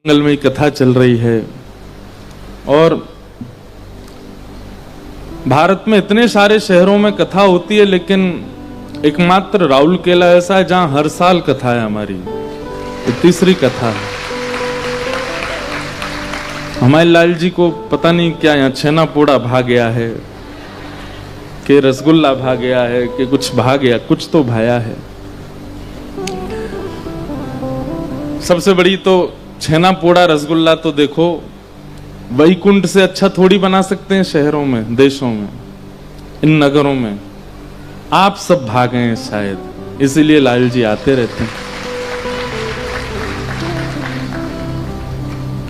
जंगल में कथा चल रही है और भारत में इतने सारे शहरों में कथा होती है, लेकिन एकमात्र राउरकेला ऐसा है जहां हर साल कथा है। हमारी तीसरी कथा है। हमारे लाल जी को पता नहीं क्या यहाँ छेना पोड़ा भा गया है कि रसगुल्ला भा गया है कि कुछ भा गया, कुछ तो भाया है। सबसे बड़ी तो छेना पोड़ा रसगुल्ला तो देखो वैकुंठ से अच्छा थोड़ी बना सकते हैं शहरों में, देशों में, इन नगरों में। आप सब भागे हैं शायद, इसीलिए लाल जी आते रहते हैं।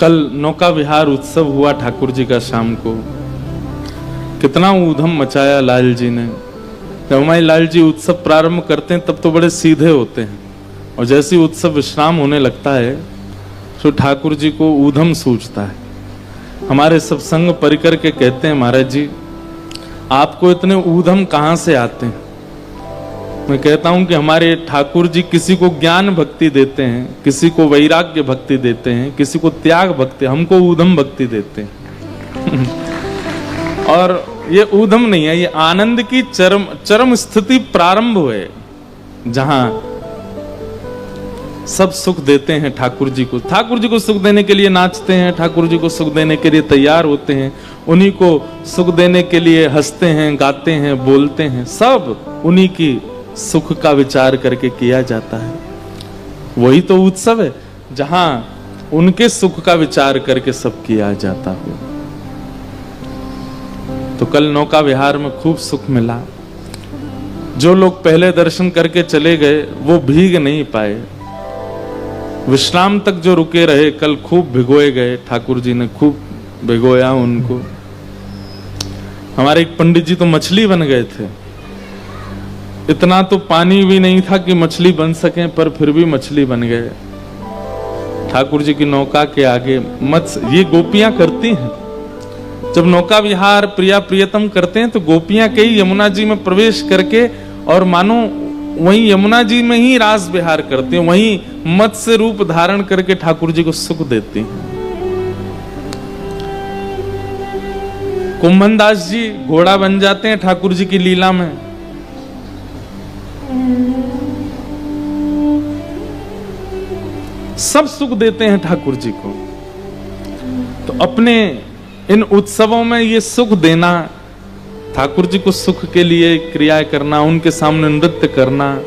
कल नौका विहार उत्सव हुआ ठाकुर जी का शाम को। कितना ऊधम मचाया लाल जी ने। जब हमारे लाल जी उत्सव प्रारंभ करते हैं तब तो बड़े सीधे होते हैं, और जैसे ही उत्सव विश्राम होने लगता है तो ठाकुर जी को ऊधम सूझता है। हमारे सब संग परिकर के कहते हैं, महाराज जी आपको इतने ऊधम कहां से आते हैं? मैं कहता हूं कि हमारे ठाकुर जी किसी को ज्ञान भक्ति देते हैं, किसी को वैराग्य भक्ति देते हैं, किसी को त्याग भक्ति, हमको ऊधम भक्ति देते हैं। और ये ऊधम नहीं है, ये आनंद की चरम स्थिति प्रारंभ हुए, जहां सब सुख देते हैं ठाकुर जी को। ठाकुर जी को सुख देने के लिए नाचते हैं, ठाकुर जी को सुख देने के लिए तैयार होते हैं, उन्हीं को सुख देने के लिए हंसते हैं, गाते हैं, बोलते हैं। सब उन्हीं की सुख का विचार करके किया जाता है। वही तो उत्सव है जहां उनके सुख का विचार करके सब किया जाता हो। तो कल नौका विहार में खूब सुख मिला। जो लोग पहले दर्शन करके चले गए वो भीग नहीं पाए। विश्राम तक जो रुके रहे कल खूब भिगोए गए, ठाकुर जी ने खूब भिगोया उनको। हमारे एक पंडित जी तो मछली बन गए थे। इतना तो पानी भी नहीं था कि मछली बन सके, पर फिर भी मछली बन गए। ठाकुर जी की नौका के आगे मत्स्य, ये गोपियां करती हैं। जब नौका विहार प्रिया प्रियतम करते हैं तो गोपियां कई यमुना जी में प्रवेश करके और मानो वहीं यमुना जी में ही रास विहार करते हैं, वहीं मत्स्य रूप धारण करके ठाकुर जी को सुख देती हैं। कुंभनदास जी घोड़ा बन जाते हैं ठाकुर जी की लीला में। सब सुख देते हैं ठाकुर जी को। तो अपने इन उत्सवों में ये सुख देना, ठाकुर जी को सुख के लिए क्रियाएं करना, उनके सामने नृत्य करना,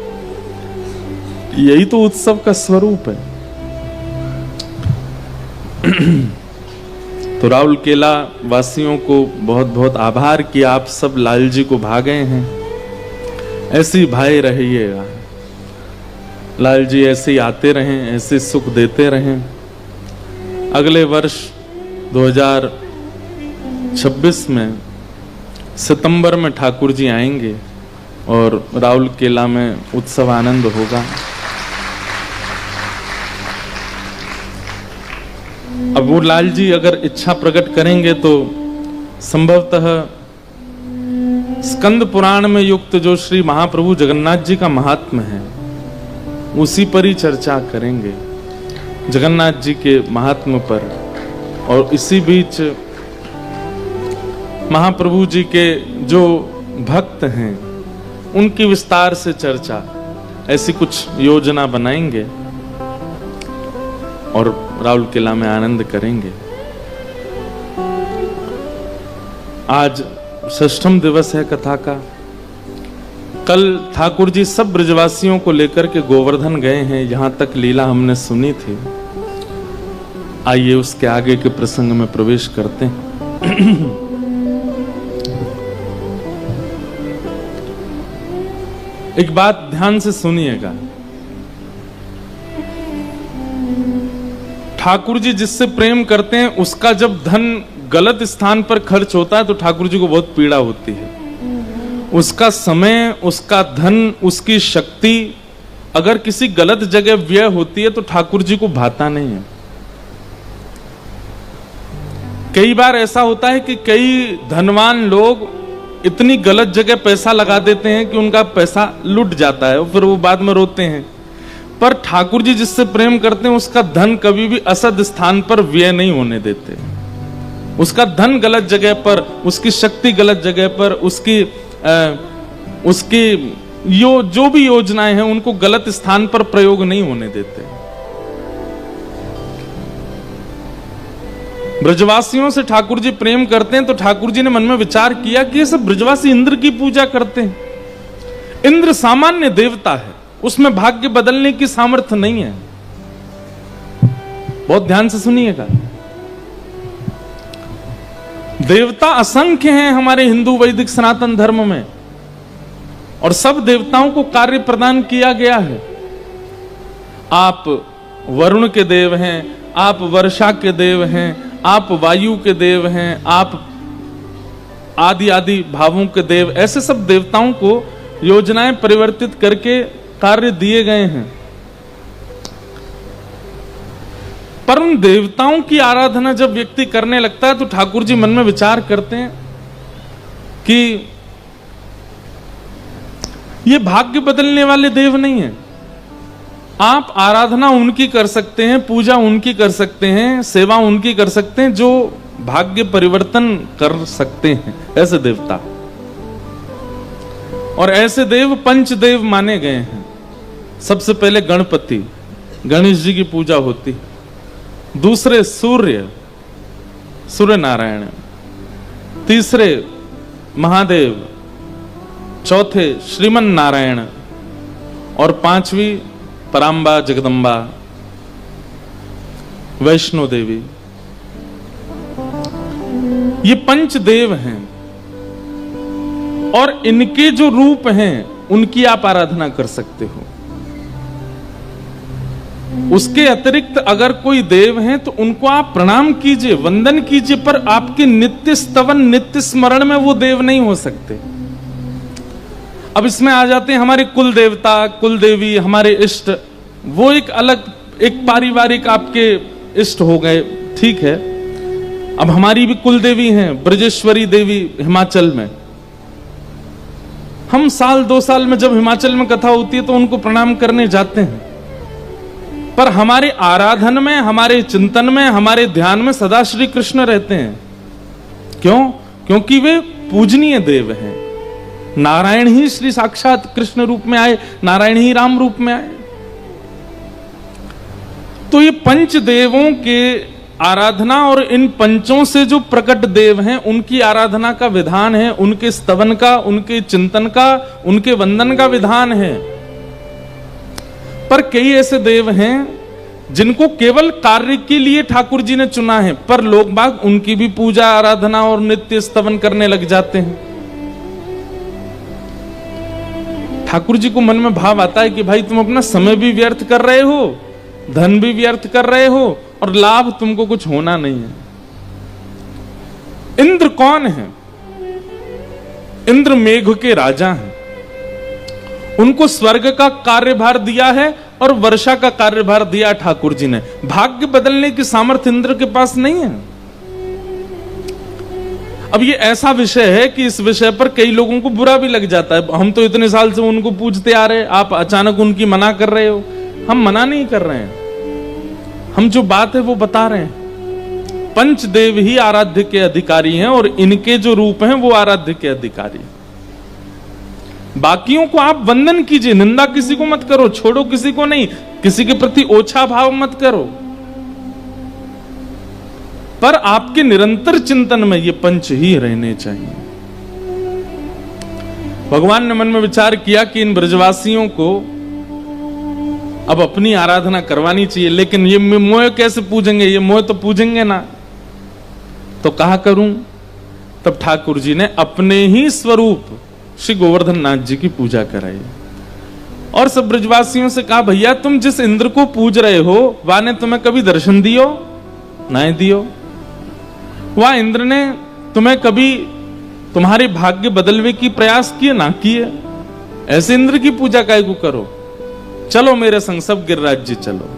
यही तो उत्सव का स्वरूप है। तो राउरकेला वासियों को बहुत बहुत आभार कि आप सब लाल जी को भागे हैं। ऐसे ही भाए रहिएगा, लाल जी ऐसे ही आते रहें, ऐसे सुख देते रहें। अगले वर्ष 2026 में सितंबर में ठाकुर जी आएंगे और राउरकेला में उत्सव आनंद होगा। अब वो लाल जी अगर इच्छा प्रकट करेंगे तो संभवतः स्कंद पुराण में युक्त जो श्री महाप्रभु जगन्नाथ जी का महात्म्य है उसी पर ही चर्चा करेंगे, जगन्नाथ जी के महात्म्य पर। और इसी बीच महाप्रभु जी के जो भक्त हैं उनकी विस्तार से चर्चा, ऐसी कुछ योजना बनाएंगे और राउरकेला में आनंद करेंगे। आज षष्ठम दिवस है कथा का। कल ठाकुर जी सब ब्रजवासियों को लेकर के गोवर्धन गए हैं, यहां तक लीला हमने सुनी थी। आइए उसके आगे के प्रसंग में प्रवेश करते हैं। एक बात ध्यान से सुनिएगा, ठाकुर जी जिससे प्रेम करते हैं उसका जब धन गलत स्थान पर खर्च होता है तो ठाकुर जी को बहुत पीड़ा होती है। उसका समय, उसका धन, उसकी शक्ति अगर किसी गलत जगह व्यय होती है तो ठाकुर जी को भाता नहीं है। कई बार ऐसा होता है कि कई धनवान लोग इतनी गलत जगह पैसा लगा देते हैं कि उनका पैसा लुट जाता है और फिर वो बाद में रोते हैं। पर ठाकुर जी जिससे प्रेम करते हैं उसका धन कभी भी असद स्थान पर व्यय नहीं होने देते। उसका धन गलत जगह पर, उसकी शक्ति गलत जगह पर, उसकी जो भी योजनाएं हैं उनको गलत स्थान पर प्रयोग नहीं होने देते। ब्रजवासियों से ठाकुर जी प्रेम करते हैं तो ठाकुर जी ने मन में विचार किया कि ये सब ब्रजवासी इंद्र की पूजा करते हैं। इंद्र सामान्य देवता है, उसमें भाग्य बदलने की सामर्थ्य नहीं है। बहुत ध्यान से सुनिएगा, देवता असंख्य हैं हमारे हिंदू वैदिक सनातन धर्म में, और सब देवताओं को कार्य प्रदान किया गया है। आप वरुण के देव हैं, आप वर्षा के देव हैं, आप वायु के देव हैं, आप आदि आदि भावों के देव, ऐसे सब देवताओं को योजनाएं परिवर्तित करके कार्य दिए गए हैं। पर उन देवताओं की आराधना जब व्यक्ति करने लगता है तो ठाकुर जी मन में विचार करते हैं कि ये भाग्य बदलने वाले देव नहीं है। आप आराधना उनकी कर सकते हैं, पूजा उनकी कर सकते हैं, सेवा उनकी कर सकते हैं जो भाग्य परिवर्तन कर सकते हैं, ऐसे देवता। और ऐसे देव पंचदेव माने गए हैं। सबसे पहले गणपति, गणेश जी की पूजा होती, दूसरे सूर्य नारायण, तीसरे महादेव, चौथे श्रीमन नारायण, और पांचवी पराम्बा जगदम्बा वैष्णो देवी। ये पंचदेव हैं और इनके जो रूप हैं उनकी आप आराधना कर सकते हो। उसके अतिरिक्त अगर कोई देव हैं तो उनको आप प्रणाम कीजिए, वंदन कीजिए, पर आपके नित्य स्तवन, नित्य स्मरण में वो देव नहीं हो सकते। अब इसमें आ जाते हैं हमारे कुल देवता, कुल देवी, हमारे इष्ट, वो एक अलग, एक पारिवारिक आपके इष्ट हो गए, ठीक है। अब हमारी भी कुल देवी हैं ब्रजेश्वरी देवी हिमाचल में। हम साल 2 साल में जब हिमाचल में कथा होती है तो उनको प्रणाम करने जाते हैं, पर हमारे आराधन में, हमारे चिंतन में, हमारे ध्यान में सदा श्री कृष्ण रहते हैं। क्यों? क्योंकि वे पूजनीय देव हैं। नारायण ही श्री साक्षात कृष्ण रूप में आए, नारायण ही राम रूप में आए। तो ये पंच देवों के आराधना और इन पंचों से जो प्रकट देव हैं उनकी आराधना का विधान है, उनके स्तवन का, उनके चिंतन का, उनके वंदन का विधान है। पर कई ऐसे देव हैं जिनको केवल कार्य के लिए ठाकुर जी ने चुना है, पर लोग बाग उनकी भी पूजा आराधना और नित्य स्तवन करने लग जाते हैं। ठाकुर जी को मन में भाव आता है कि भाई तुम अपना समय भी व्यर्थ कर रहे हो, धन भी व्यर्थ कर रहे हो, और लाभ तुमको कुछ होना नहीं है। इंद्र कौन है? इंद्र मेघ के राजा हैं। उनको स्वर्ग का कार्यभार दिया है और वर्षा का कार्यभार दिया ठाकुर जी ने। भाग्य बदलने की सामर्थ्य इंद्र के पास नहीं है। अब ये ऐसा विषय है कि इस विषय पर कई लोगों को बुरा भी लग जाता है। हम तो इतने साल से उनको पूजते आ रहे, आप अचानक उनकी मना कर रहे हो। हम मना नहीं कर रहे हैं, हम जो बात है वो बता रहे हैं। पंचदेव ही आराध्य के अधिकारी हैं और इनके जो रूप हैं वो आराध्य के अधिकारी। बाकियों को आप वंदन कीजिए, निंदा किसी को मत करो, छोड़ो किसी को नहीं, किसी के प्रति ओछा भाव मत करो, पर आपके निरंतर चिंतन में ये पंच ही रहने चाहिए। भगवान ने मन में विचार किया कि इन ब्रजवासियों को अब अपनी आराधना करवानी चाहिए, लेकिन ये मोह कैसे पूजेंगे? ये मोह तो पूजेंगे ना, तो कहा करूं? तब ठाकुर जी ने अपने ही स्वरूप श्री गोवर्धन नाथ जी की पूजा कराई और सब ब्रजवासियों से कहा, भैया तुम जिस इंद्र को पूज रहे हो वह ने तुम्हें कभी दर्शन दियो? नहीं दियो। वह इंद्र ने तुम्हें कभी तुम्हारे भाग्य बदलने की प्रयास किए? ना किए। ऐसे इंद्र की पूजा काहे को करो? चलो मेरे संग सब गिरिराज जी चलो,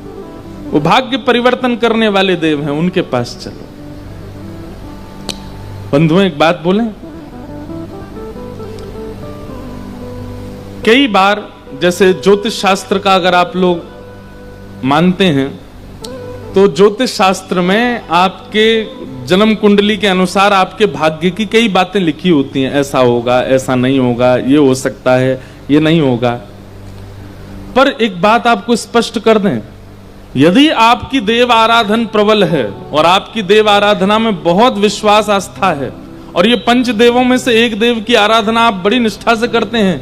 वो भाग्य परिवर्तन करने वाले देव हैं, उनके पास चलो। बंधुओं एक बात बोलें, कई बार जैसे ज्योतिष शास्त्र का अगर आप लोग मानते हैं तो ज्योतिष शास्त्र में आपके जन्म कुंडली के अनुसार आपके भाग्य की कई बातें लिखी होती हैं, ऐसा होगा, ऐसा नहीं होगा, ये हो सकता है, ये नहीं होगा। पर एक बात आपको स्पष्ट कर दें, यदि आपकी देव आराधन प्रबल है और आपकी देव आराधना में बहुत विश्वास आस्था है और ये पंच देवों में से एक देव की आराधना आप बड़ी निष्ठा से करते हैं,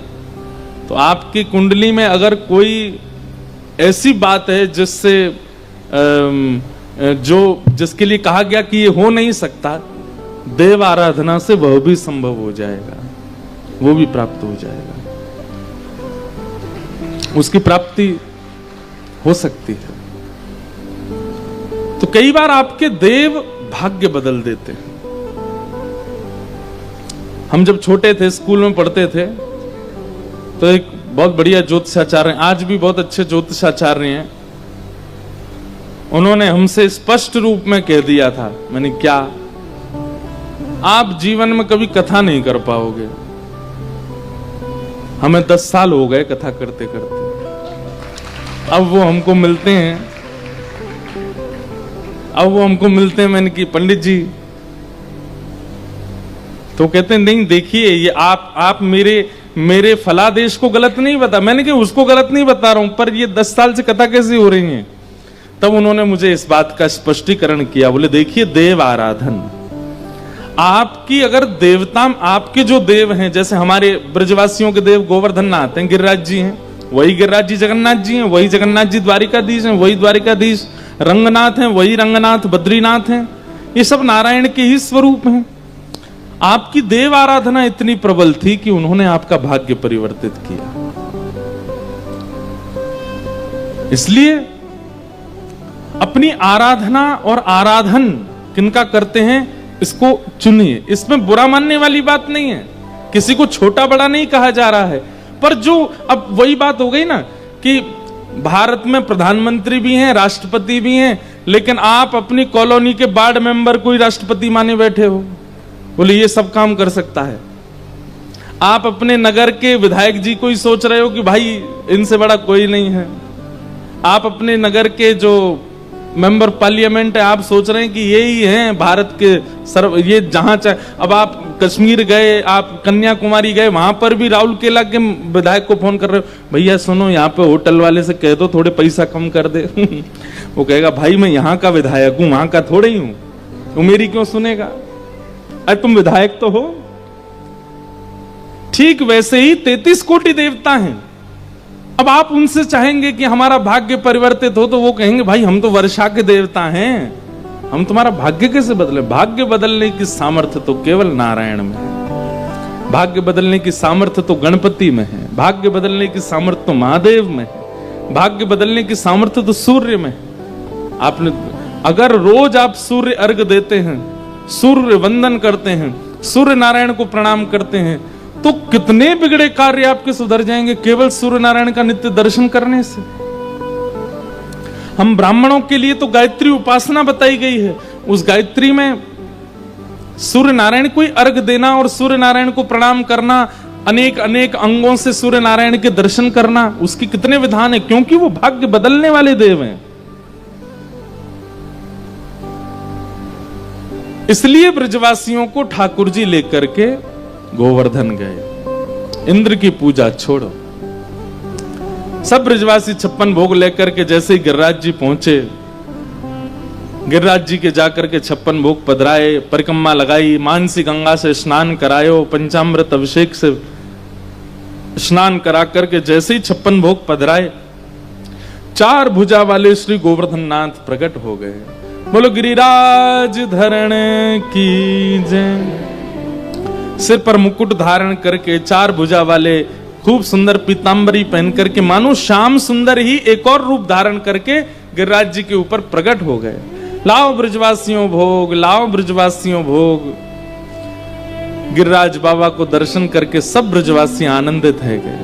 तो आपकी कुंडली में अगर कोई ऐसी बात है जिससे जिसके लिए कहा गया कि ये हो नहीं सकता, देव आराधना से वह भी संभव हो जाएगा, वो भी प्राप्त हो जाएगा, उसकी प्राप्ति हो सकती है। तो कई बार आपके देव भाग्य बदल देते हैं। हम जब छोटे थे, स्कूल में पढ़ते थे, तो एक बहुत बढ़िया ज्योतिषाचार्य, आज भी बहुत अच्छे ज्योतिषाचार्य हैं, उन्होंने हमसे स्पष्ट रूप में कह दिया था, मैंने क्या, आप जीवन में कभी कथा नहीं कर पाओगे। हमें 10 साल हो गए कथा करते करते, अब वो हमको मिलते हैं, मैंने कि पंडित जी, तो कहते हैं नहीं देखिए, ये आप मेरे फलादेश को गलत नहीं बता। मैंने कि उसको गलत नहीं बता रहा हूं, पर ये 10 साल से कथा कैसी हो रही है। तब उन्होंने मुझे इस बात का स्पष्टीकरण किया, बोले देखिए देव आराधन, आपकी अगर देवता, आपके जो देव हैं, जैसे हमारे ब्रजवासियों के देव गोवर्धन नाथ हैं, गिरिराज जी हैं, वही गिरिराज जी जगन्नाथ जी हैं, वही जगन्नाथ जी द्वारिकाधीश हैं, वही द्वारिकाधीश रंगनाथ हैं, वही रंगनाथ बद्रीनाथ हैं, ये सब नारायण के ही स्वरूप हैं। आपकी देव आराधना इतनी प्रबल थी कि उन्होंने आपका भाग्य परिवर्तित किया। इसलिए अपनी आराधना और आराधन किनका करते हैं इसको चुनिए। इसमें बुरा मानने वाली बात नहीं है, किसी को छोटा बड़ा नहीं कहा जा रहा है, पर जो अब वही बात हो गई ना कि भारत में प्रधानमंत्री भी हैं, राष्ट्रपति भी हैं, लेकिन आप अपनी कॉलोनी के वार्ड मेंबर को ही राष्ट्रपति माने बैठे हो, बोले ये सब काम कर सकता है। आप अपने नगर के विधायक जी को ही सोच रहे हो कि भाई इनसे बड़ा कोई नहीं है। आप अपने नगर के जो मेंबर पार्लियामेंट है, आप सोच रहे हैं कि ये ही हैं भारत के सर्व, ये जहां चाहे। अब आप कश्मीर गए, आप कन्याकुमारी गए, वहां पर भी राहुल केला के विधायक को फोन कर रहे हो, भैया सुनो यहाँ पे होटल वाले से कह दो थोड़े पैसा कम कर दे। वो कहेगा भाई मैं यहाँ का विधायक हूं, वहां का थोड़े ही हूं, वो मेरी क्यों सुनेगा, अरे तुम विधायक तो हो। ठीक वैसे ही 33 कोटि देवता हैं। अब आप उनसे चाहेंगे कि हमारा भाग्य परिवर्तित हो, तो वो कहेंगे भाई हम तो वर्षा के देवता हैं, हम तुम्हारा भाग्य कैसे बदले। भाग्य बदलने की सामर्थ्य तो केवल नारायण में है, भाग्य बदलने की सामर्थ्य तो गणपति में है, भाग्य बदलने की सामर्थ्य तो महादेव में है, भाग्य बदलने की सामर्थ्य तो सूर्य में है। आपने अगर रोज आप सूर्य अर्घ देते हैं, सूर्य वंदन करते हैं, सूर्य नारायण को प्रणाम करते हैं, तो कितने बिगड़े कार्य आपके सुधर जाएंगे केवल सूर्य नारायण का नित्य दर्शन करने से। हम ब्राह्मणों के लिए तो गायत्री उपासना बताई गई है, उस गायत्री में सूर्य नारायण को ही अर्घ देना और सूर्य नारायण को प्रणाम करना, अनेक अनेक अंगों से सूर्य नारायण के दर्शन करना, उसकी कितने विधान है, क्योंकि वो भाग्य बदलने वाले देव हैं। इसलिए ब्रजवासियों को ठाकुर जी लेकर के गोवर्धन गए। इंद्र की पूजा छोड़ो, सब ब्रजवासी 56 भोग लेकर के जैसे ही गिरिराज जी पहुंचे, गिरिराज जी के जाकर के 56 भोग पधराए, परिक्रमा लगाई, मानसी गंगा से स्नान करायो, पंचामृत अभिषेक से स्नान करा करके जैसे ही 56 भोग पधराए, 4 भुजा वाले श्री गोवर्धन नाथ प्रकट हो गए। बोलो गिरिराज धरण की जय। सिर पर मुकुट धारण करके 4 भुजा वाले, खूब सुंदर पीतांबरी पहन करके, मानो श्याम सुंदर ही एक और रूप धारण करके गिरिराज जी के ऊपर प्रकट हो गए। लाओ ब्रजवासियों भोग, लाओ ब्रजवासियों भोग। गिरिराज बाबा को दर्शन करके सब ब्रजवासी आनंदित है गए।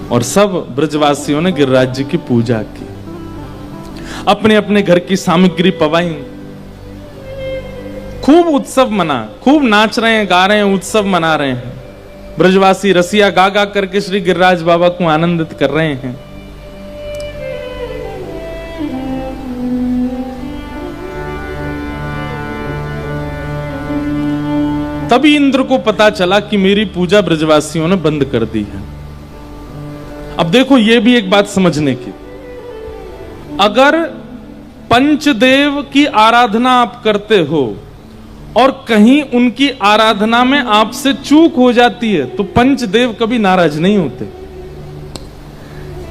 और सब ब्रजवासियों ने गिरिराज जी की पूजा की, अपने अपने घर की सामग्री पवाई, खूब उत्सव मना, खूब नाच रहे हैं, गा रहे हैं, उत्सव मना रहे हैं। ब्रजवासी रसिया गा गा करके श्री गिरिराज बाबा को आनंदित कर रहे हैं। तभी इंद्र को पता चला कि मेरी पूजा ब्रजवासियों ने बंद कर दी है। अब देखो, यह भी एक बात समझने की, अगर पंचदेव की आराधना आप करते हो और कहीं उनकी आराधना में आपसे चूक हो जाती है तो पंचदेव कभी नाराज नहीं होते।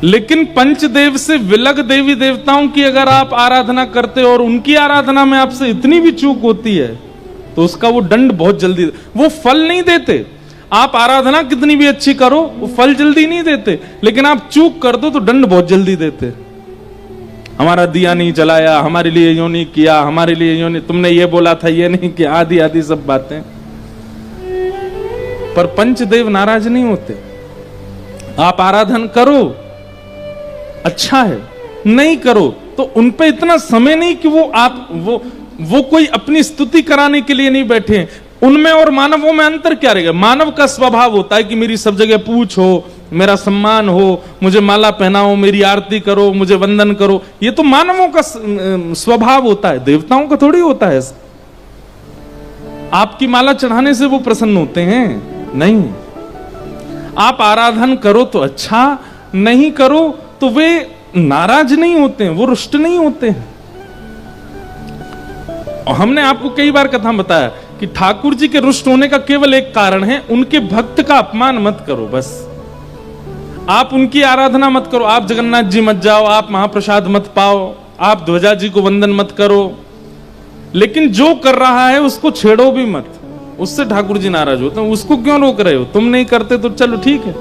लेकिन पंचदेव से विलग देवी देवताओं की अगर आप आराधना करते हो और उनकी आराधना में आपसे इतनी भी चूक होती है तो उसका वो दंड बहुत जल्दी, वो फल नहीं देते। आप आराधना कितनी भी अच्छी करो, वो फल जल्दी नहीं देते, लेकिन आप चूक कर दो तो दंड बहुत जल्दी देते। हमारा दिया नहीं जलाया, हमारे लिए यूं नहीं किया, हमारे लिए यूं नहीं, तुमने ये बोला था ये नहीं किया, आदि आदि सब बातें। पर पंचदेव नाराज नहीं होते। आप आराधन करो, अच्छा है, नहीं करो तो उनपे इतना समय नहीं कि वो कोई अपनी स्तुति कराने के लिए नहीं बैठे। उनमें और मानवों में अंतर क्या रहेगा? मानव का स्वभाव होता है कि मेरी सब जगह पूछ हो, मेरा सम्मान हो, मुझे माला पहनाओ, मेरी आरती करो, मुझे वंदन करो। ये तो मानवों का स्वभाव होता है, देवताओं का थोड़ी होता है। आपकी माला चढ़ाने से वो प्रसन्न होते हैं? नहीं। आप आराधन करो तो अच्छा, नहीं करो तो वे नाराज नहीं होते हैं, वो रुष्ट नहीं होते हैं। और हमने आपको कई बार कथा बताया कि ठाकुर जी के रुष्ट होने का केवल एक कारण है, उनके भक्त का अपमान मत करो। बस आप उनकी आराधना मत करो, आप जगन्नाथ जी मत जाओ, आप महाप्रसाद मत पाओ, आप ध्वजा जी को वंदन मत करो, लेकिन जो कर रहा है उसको छेड़ो भी मत। उससे ठाकुर जी नाराज होते हैं। उसको क्यों रोक रहे हो? तुम नहीं करते तो चलो ठीक है,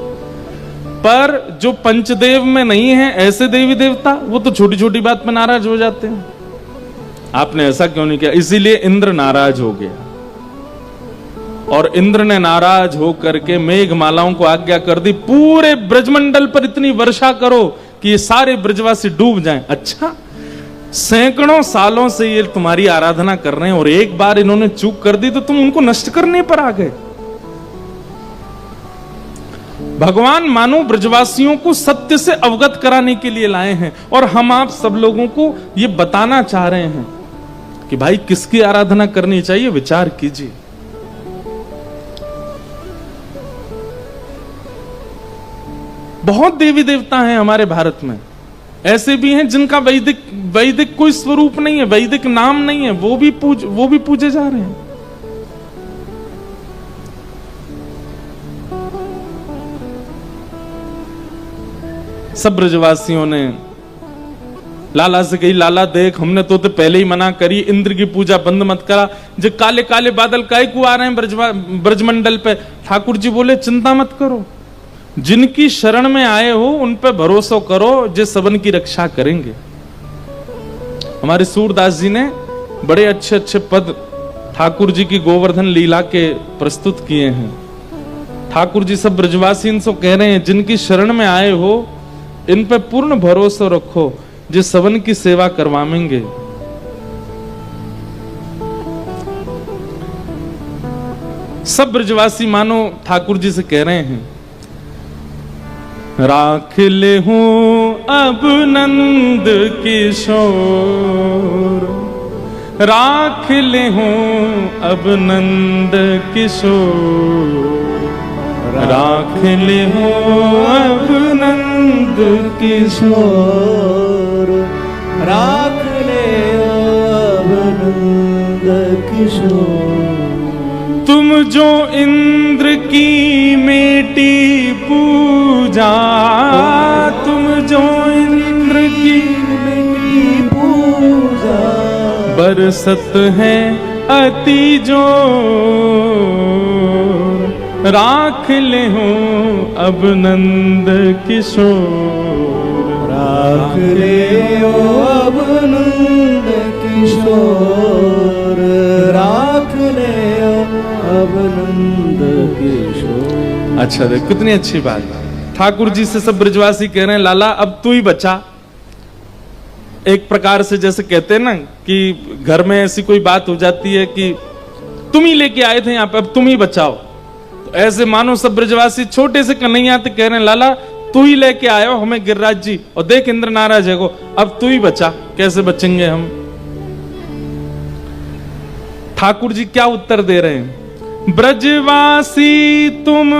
पर जो पंचदेव में नहीं है ऐसे देवी देवता, वो तो छोटी छोटी बात पर नाराज हो जाते हैं। आपने ऐसा क्यों नहीं किया? इसीलिए इंद्र नाराज हो गया और इंद्र ने नाराज होकर के मेघमालाओं को आज्ञा कर दी, पूरे ब्रजमंडल पर इतनी वर्षा करो कि ये सारे ब्रजवासी डूब जाएं। अच्छा, सैकड़ों सालों से ये तुम्हारी आराधना कर रहे हैं और एक बार इन्होंने चूक कर दी तो तुम उनको नष्ट करने पर आ गए। भगवान मानो ब्रजवासियों को सत्य से अवगत कराने के लिए लाए हैं और हम आप सब लोगों को ये बताना चाह रहे हैं कि भाई किसकी आराधना करनी चाहिए, विचार कीजिए। बहुत देवी देवता हैं हमारे भारत में, ऐसे भी हैं जिनका वैदिक कोई स्वरूप नहीं है, वैदिक नाम नहीं है, वो भी पूजे जा रहे हैं। सब ब्रजवासियों ने लाला से कही, लाला देख, हमने तो पहले ही मना करी, इंद्र की पूजा बंद मत करा, जो काले काले बादल काहे को आ रहे हैं ब्रजमंडल पे। ठाकुर जी बोले, चिंता मत करो, जिनकी शरण में आए हो उन पे भरोसा करो, जो सबन की रक्षा करेंगे। हमारे सूरदास जी ने बड़े अच्छे अच्छे पद ठाकुर जी की गोवर्धन लीला के प्रस्तुत किए हैं। ठाकुर जी सब ब्रजवासी इनसे कह रहे हैं, जिनकी शरण में आए हो इन पे पूर्ण भरोसा रखो, जो सबन की सेवा करवाएंगे। सब ब्रजवासी मानो ठाकुर जी से कह रहे हैं, राख ले हूं अब नंद किशोर, राख ले हूं अब नंद किशोर, राख ले हूं अब नंद किशोर, राख ले अब नंद किशोर। तुम जो इंद्र की मेटी पूजा, तुम जो इंद्र की मेटी पूजा, बरसत है अति जोर, राख ले हूं अब नंद किशोर, राख ले अब नंद किशोर, राख ले अब नंद किशोर। अच्छा देख, कितनी अच्छी बात। ठाकुर जी से सब ब्रजवासी कह रहे हैं, लाला अब तू ही बचा। एक प्रकार से जैसे कहते हैं ना कि घर में ऐसी कोई बात हो जाती है कि तुम ही लेके आए थे यहाँ पे, अब तुम ही बचाओ। तो ऐसे मानो सब ब्रजवासी छोटे से कन्हैया थे, कह रहे हैं, लाला तू ही लेके आयो हमें गिरिराज जी, और देख इंद्र नाराज है को, अब तू ही बचा, कैसे बचेंगे हम। ठाकुर जी क्या उत्तर दे रहे हैं, ब्रजवासी तुम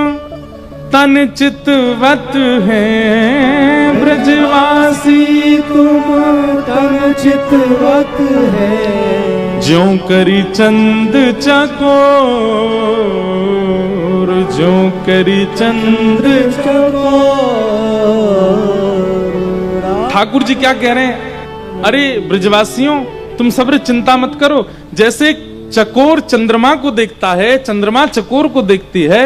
तन चितवत हैं, ब्रजवासी तुम तन चितवत है, ज्यों करी चंद चकोर, ज्यों करी चंद चकोर। ठाकुर जी क्या कह रहे हैं, अरे ब्रजवासियों तुम सब्र चिंता मत करो, जैसे चकोर चंद्रमा को देखता है, चंद्रमा चकोर को देखती है,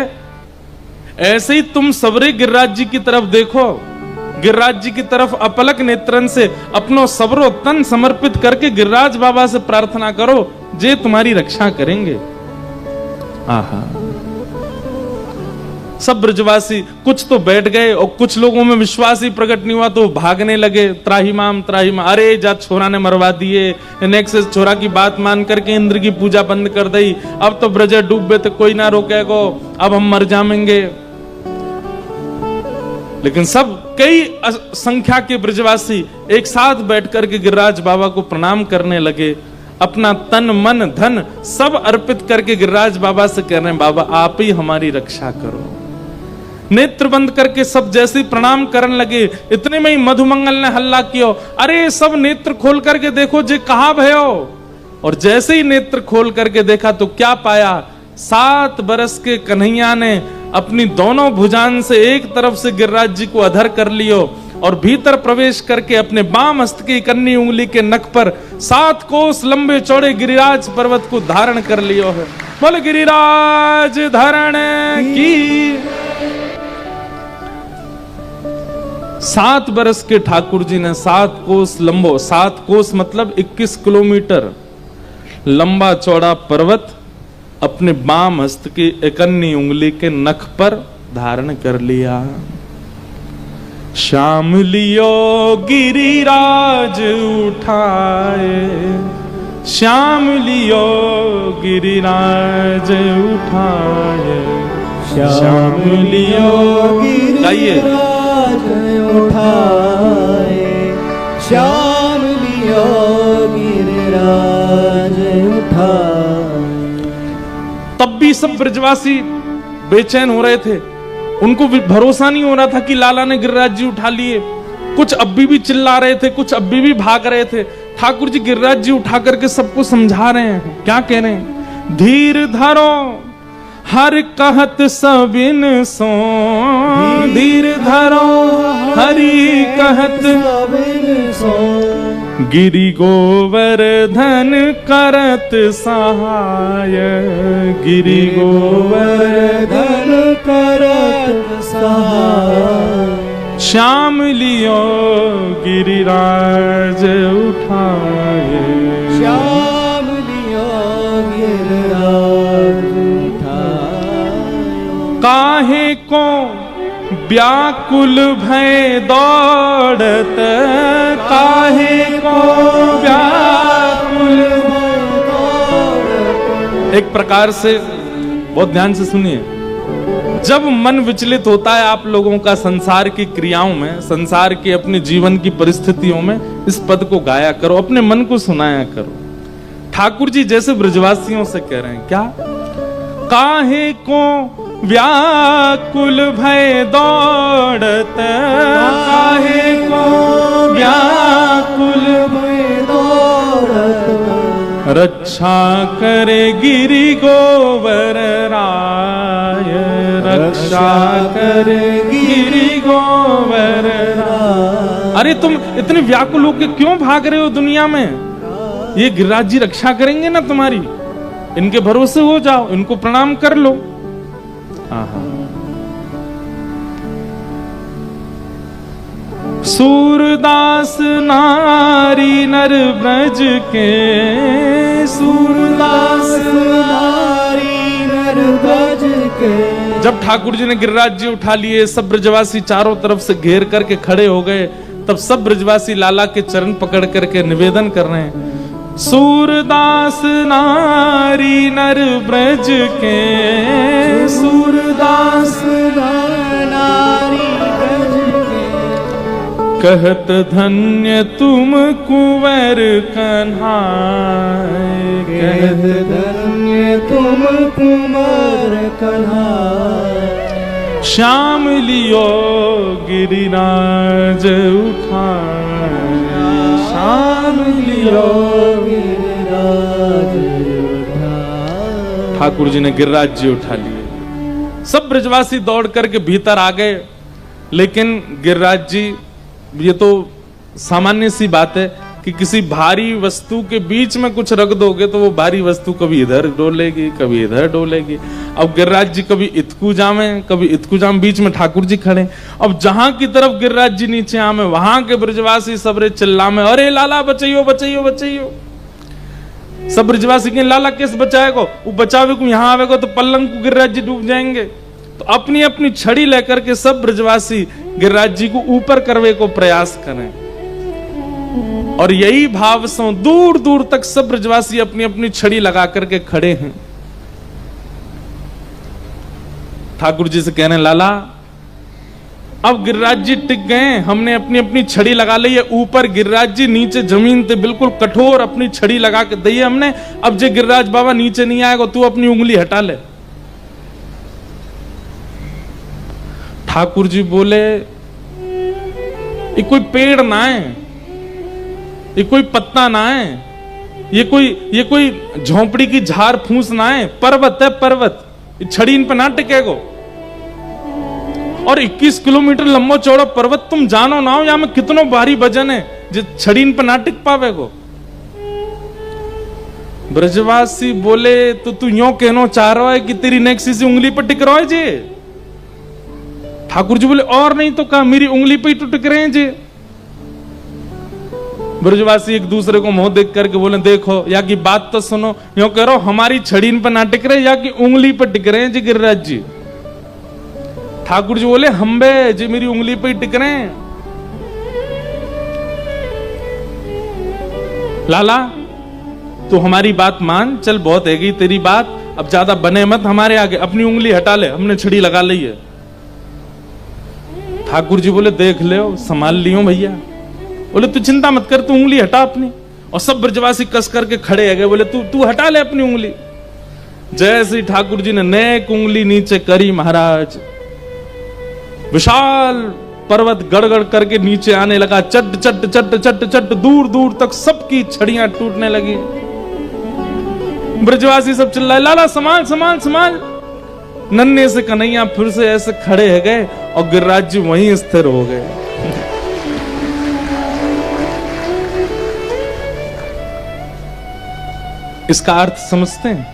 ऐसे ही तुम सबरे गिरिराज जी की तरफ देखो, गिरिराज जी की तरफ अपलक नेत्रन से अपनो सबरो तन समर्पित करके गिरिराज बाबा से प्रार्थना करो, जे तुम्हारी रक्षा करेंगे। आहा, सब ब्रजवासी कुछ तो बैठ गए और कुछ लोगों में विश्वास ही प्रकट नहीं हुआ तो भागने लगे, त्राहिमाम त्राहिमाम, अरे जा छोरा ने मरवा दिए, नेक्स्ट छोरा की बात मान करके इंद्र की पूजा बंद कर दी, अब तो ब्रज डूबे तो कोई ना रोकेगो, अब हम मर जाएंगे। लेकिन सब कई संख्या के ब्रजवासी एक साथ बैठ करके गिरिराज बाबा को प्रणाम करने लगे, अपना तन मन धन सब अर्पित करके गिरिराज बाबा से कह रहे हैं, बाबा आप ही हमारी रक्षा करो। नेत्र बंद करके सब जैसे प्रणाम करने लगे, इतने में ही मधुमंगल ने हल्ला किया, अरे सब नेत्र खोल करके देखो जे कहां भयो। और जैसे ही नेत्र खोल करके देखा तो क्या पाया, 7 बरस के कन्हैया ने अपनी दोनों भुजान से एक तरफ से गिरिराज जी को अधर कर लियो और भीतर प्रवेश करके अपने बाम हस्त की कन्नी उंगली के नख पर 7 कोस लंबे चौड़े गिरिराज पर्वत को धारण कर लियो है। बोल गिरिराज धारण की। 7 बरस के ठाकुर जी ने 7 कोस लंबो, 7 कोस मतलब 21 किलोमीटर लंबा चौड़ा पर्वत अपने बाम हस्त की एकन्नी उंगली के नख पर धारण कर लिया। श्याम लियो गिरिराज उठाए, श्याम लियो गिरिराज उठाए, श्याम लियो गिरिराज उठाए, श्याम लियो गिरिराज उठाए। तब भी सब ब्रजवासी बेचैन हो रहे थे, उनको भी भरोसा नहीं हो रहा था कि लाला ने गिरिराज जी उठा लिए। कुछ अभी भी चिल्ला रहे थे, कुछ अभी भी भाग रहे थे। ठाकुर जी गिरिराज जी उठा करके सबको समझा रहे हैं, क्या कह रहे हैं, धीर धरो हर कहत सबिन सो, धीर धरो हरि कहत सबिन सो, गिरि गोवर्धन करत सहाय, गिरि गोवर्धन करत सहाय, श्याम लियो गिरिराज उठाए, श्याम लियो गिरिराज उठाए। काहे को व्याकुल भय दौड़त, काहे को व्याकुल भय दौड़त। एक प्रकार से बहुत ध्यान से सुनिए, जब मन विचलित होता है आप लोगों का संसार की क्रियाओं में, संसार के अपने जीवन की परिस्थितियों में, इस पद को गाया करो, अपने मन को सुनाया करो। ठाकुर जी जैसे ब्रजवासियों से कह रहे हैं, क्या, काहे को व्याकुल भय दौड़त, काहे को व्याकुल भय दौड़त, रक्षा करे गिरि गोवर राय, रक्षा करे गिरि गोवर राय। अरे तुम इतने व्याकुल होके क्यों भाग रहे हो दुनिया में, ये गिरिराज जी रक्षा करेंगे ना तुम्हारी, इनके भरोसे हो जाओ, इनको प्रणाम कर लो। सूरदास नारी नर ब्रज के, सूरदास नारी नर ब्रज के। जब ठाकुर जी ने गिरिराज जी उठा लिए, सब ब्रजवासी चारों तरफ से घेर करके खड़े हो गए, तब सब ब्रजवासी लाला के चरण पकड़ करके निवेदन कर रहे हैं, सूरदास नारी नर ब्रज के, सूरदास नारी ब्रज कहत धन्य तुम कुंवर कन्हाय, कहत धन्य तुम कुमार कन्हाय, श्याम लियो गिरिराज उठाया, श्याम लियो गिरिराज उठाया। ठाकुर जी ने गिरिराज जी उठा लिए। सब ब्रजवासी दौड़ करके भीतर आ गए, लेकिन गिरिराज जी, ये तो सामान्य सी बात है कि किसी भारी वस्तु के बीच में कुछ रख दोगे तो वो भारी वस्तु कभी इधर डोलेगी कभी इधर डोलेगी। अब गिरिराज जी कभी इतकू जामे कभी इतकू जाम, बीच में ठाकुर जी खड़े। अब जहां की तरफ गिरिराज जी नीचे आमे वहां के ब्रजवासी सबरे चिल्लामे, अरे लाला बचाइयो बचाइयो बचाइयो। सब ब्रजवासी के लाला किस बचाएगो, वो बचावे को यहाँ आवेगो तो पल्लंग को गिरिराज जी डूब जाएंगे। तो अपनी अपनी छड़ी लेकर के सब ब्रजवासी गिरिराज जी को ऊपर करवे को प्रयास करें, और यही भाव से दूर दूर तक सब ब्रजवासी अपनी अपनी छड़ी लगा करके खड़े हैं। ठाकुर जी से कह रहे हैं, लाला अब गिरिराज जी टिक गए, हमने अपनी अपनी छड़ी लगा ली है ऊपर, गिरिराज जी नीचे जमीन पे बिल्कुल कठोर अपनी छड़ी लगा के दी है हमने। अब जे गिरिराज बाबा नीचे नहीं आएगा तू अपनी उंगली हटा ले। ठाकुर जी बोले, ये कोई पेड़ ना है, ये कोई पत्ता ना है, ये कोई झोंपड़ी की झाड़ फूस ना है, पर्वत है पर्वत, छड़ी इन पे ना टिकेगो। और 21 किलोमीटर लंबो चौड़ा पर्वत तुम जानो ना हो, या में कितनो भारी वजन है जो छड़ी इन पे ना टिक पावेगो। ब्रजवासी बोले, तो तू यूं कहना चाह रहा है कि तेरी नेक्सी सी उंगली पर टिक रहा है जी? ठाकुर जी बोले, और नहीं तो कहा, मेरी उंगली पे ही तो टिक रहे हैं जी। ब्रजवासी एक दूसरे को मुंह देख करके बोले, देखो या की बात तो सुनो, यूं कह रहा हो हमारी छड़ी इन पर ना टिक रहे या कि उंगली पर टिक रहे हैं जी गिरिराज जी। ठाकुर जी बोले, हम्बे जी मेरी उंगली पे ही टिक रहे हैं। लाला तू हमारी बात मान, चल बहुत है गई तेरी बात, अब ज्यादा बने मत हमारे आगे, अपनी उंगली हटा ले, हमने छड़ी लगा ली है। ठाकुर जी बोले, देख ले संभाल लियो भैया। बोले तू चिंता मत कर, तू उंगली हटा अपनी। और सब ब्रजवासी कस करके खड़े है गए, बोले तू हटा ले अपनी उंगली। जैसे ठाकुर जी ने नेक उंगली नीचे करी, महाराज विशाल पर्वत गड़गड़ करके नीचे आने लगा, चट चट चट चट चट, दूर दूर तक सबकी छड़ियां टूटने लगी। ब्रजवासी सब चिल्लाए, लाला संभाल संभाल संभाल। नन्हे से कन्हैया फिर से ऐसे खड़े है गए और गिरिराज जी वहीं स्थिर हो गए। इसका अर्थ समझते हैं?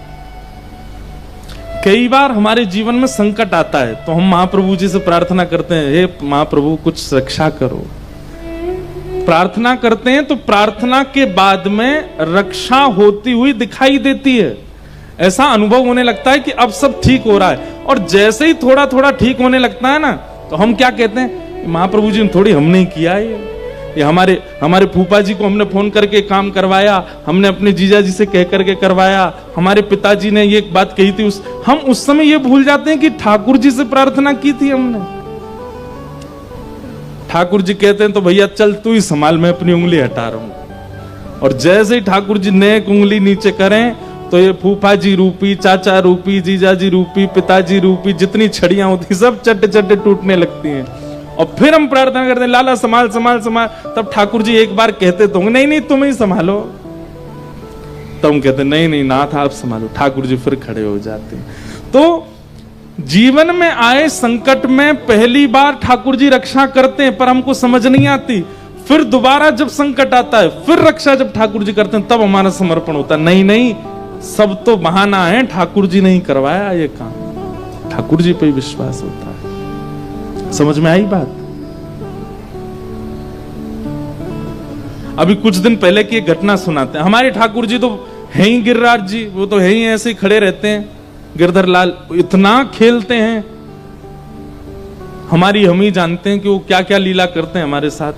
कई बार हमारे जीवन में संकट आता है तो हम महाप्रभु जी से प्रार्थना करते हैं, हे महाप्रभु कुछ रक्षा करो। प्रार्थना करते हैं तो प्रार्थना के बाद में रक्षा होती हुई दिखाई देती है। ऐसा अनुभव होने लगता है कि अब सब ठीक हो रहा है, और जैसे ही थोड़ा थोड़ा ठीक होने लगता है ना, तो हम क्या कहते हैं, महाप्रभु जी ने थोड़ी हमने किया ये हमारे फूफा जी को हमने फोन करके काम करवाया, हमने अपने जीजा जी से कह करके करवाया, हमारे पिताजी ने ये बात कही थी। हम उस समय ये भूल जाते हैं कि ठाकुर जी से प्रार्थना की थी हमने। ठाकुर जी कहते हैं तो भैया चल तू ही संभाल, मैं अपनी उंगली हटा रहा हूं। और जैसे ही ठाकुर जी नेक उंगली नीचे करें तो ये फूफा जी रूपी, चाचा रूपी, जीजा जी रूपी, पिताजी रूपी जितनी छड़ियां होती सब चट्टे चट्टे टूटने लगती हैं। और फिर हम प्रार्थना करते हैं, लाला संभाल संभाल संभाल। तब ठाकुर जी एक बार कहते तो नहीं नहीं तुम ही संभालो, तब हम कहते नहीं नहीं नाथ आप संभालो। ठाकुर जी फिर खड़े हो जाते हैं। तो जीवन में आए संकट में पहली बार ठाकुर जी रक्षा करते हैं, पर हमको समझ नहीं आती। फिर दोबारा जब संकट आता है, फिर रक्षा जब ठाकुर जी करते हैं, तब हमारा समर्पण होता है। नहीं नहीं सब तो बहाना है, ठाकुर जी नहीं करवाया ये काम, ठाकुर जी पे ही विश्वास होता है। समझ में आई बात? अभी कुछ दिन पहले की एक घटना सुनाते हैं। हमारे ठाकुर जी तो है ही गिरिराज जी, वो तो है ही ऐसे ही खड़े रहते हैं। गिरधर लाल इतना खेलते हैं, हम ही जानते हैं कि वो क्या क्या लीला करते हैं हमारे साथ।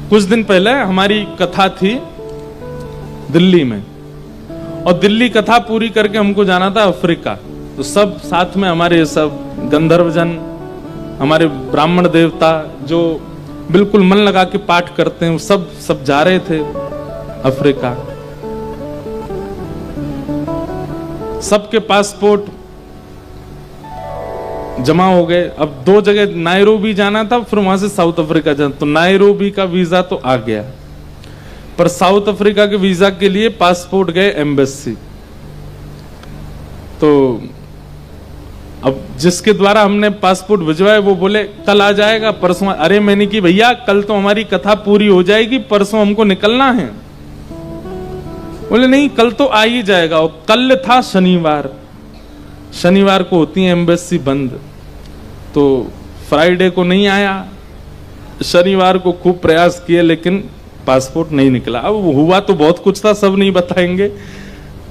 कुछ दिन पहले हमारी कथा थी दिल्ली में, और दिल्ली कथा पूरी करके हमको जाना था अफ्रीका। तो सब साथ में हमारे सब गंधर्वजन, हमारे ब्राह्मण देवता जो बिल्कुल मन लगा के पाठ करते हैं, सब जा रहे थे अफ्रीका। सबके पासपोर्ट जमा हो गए। अब 2 जगह नायरोबी जाना था, फिर वहां से साउथ अफ्रीका जाना। तो नायरोबी का वीजा तो आ गया, पर साउथ अफ्रीका के वीजा के लिए पासपोर्ट गए एम्बेसी। तो अब जिसके द्वारा हमने पासपोर्ट भिजवाए वो बोले कल आ जाएगा, परसों। अरे मैंने कि भैया कल तो हमारी कथा पूरी हो जाएगी, परसों हमको निकलना है। बोले नहीं कल तो आ ही जाएगा। और कल था शनिवार, शनिवार को होती है एम्बेसी बंद, तो फ्राइडे को नहीं आया। शनिवार को खूब प्रयास किए लेकिन पासपोर्ट नहीं निकला। अब हुआ तो बहुत कुछ था, सब नहीं बताएंगे।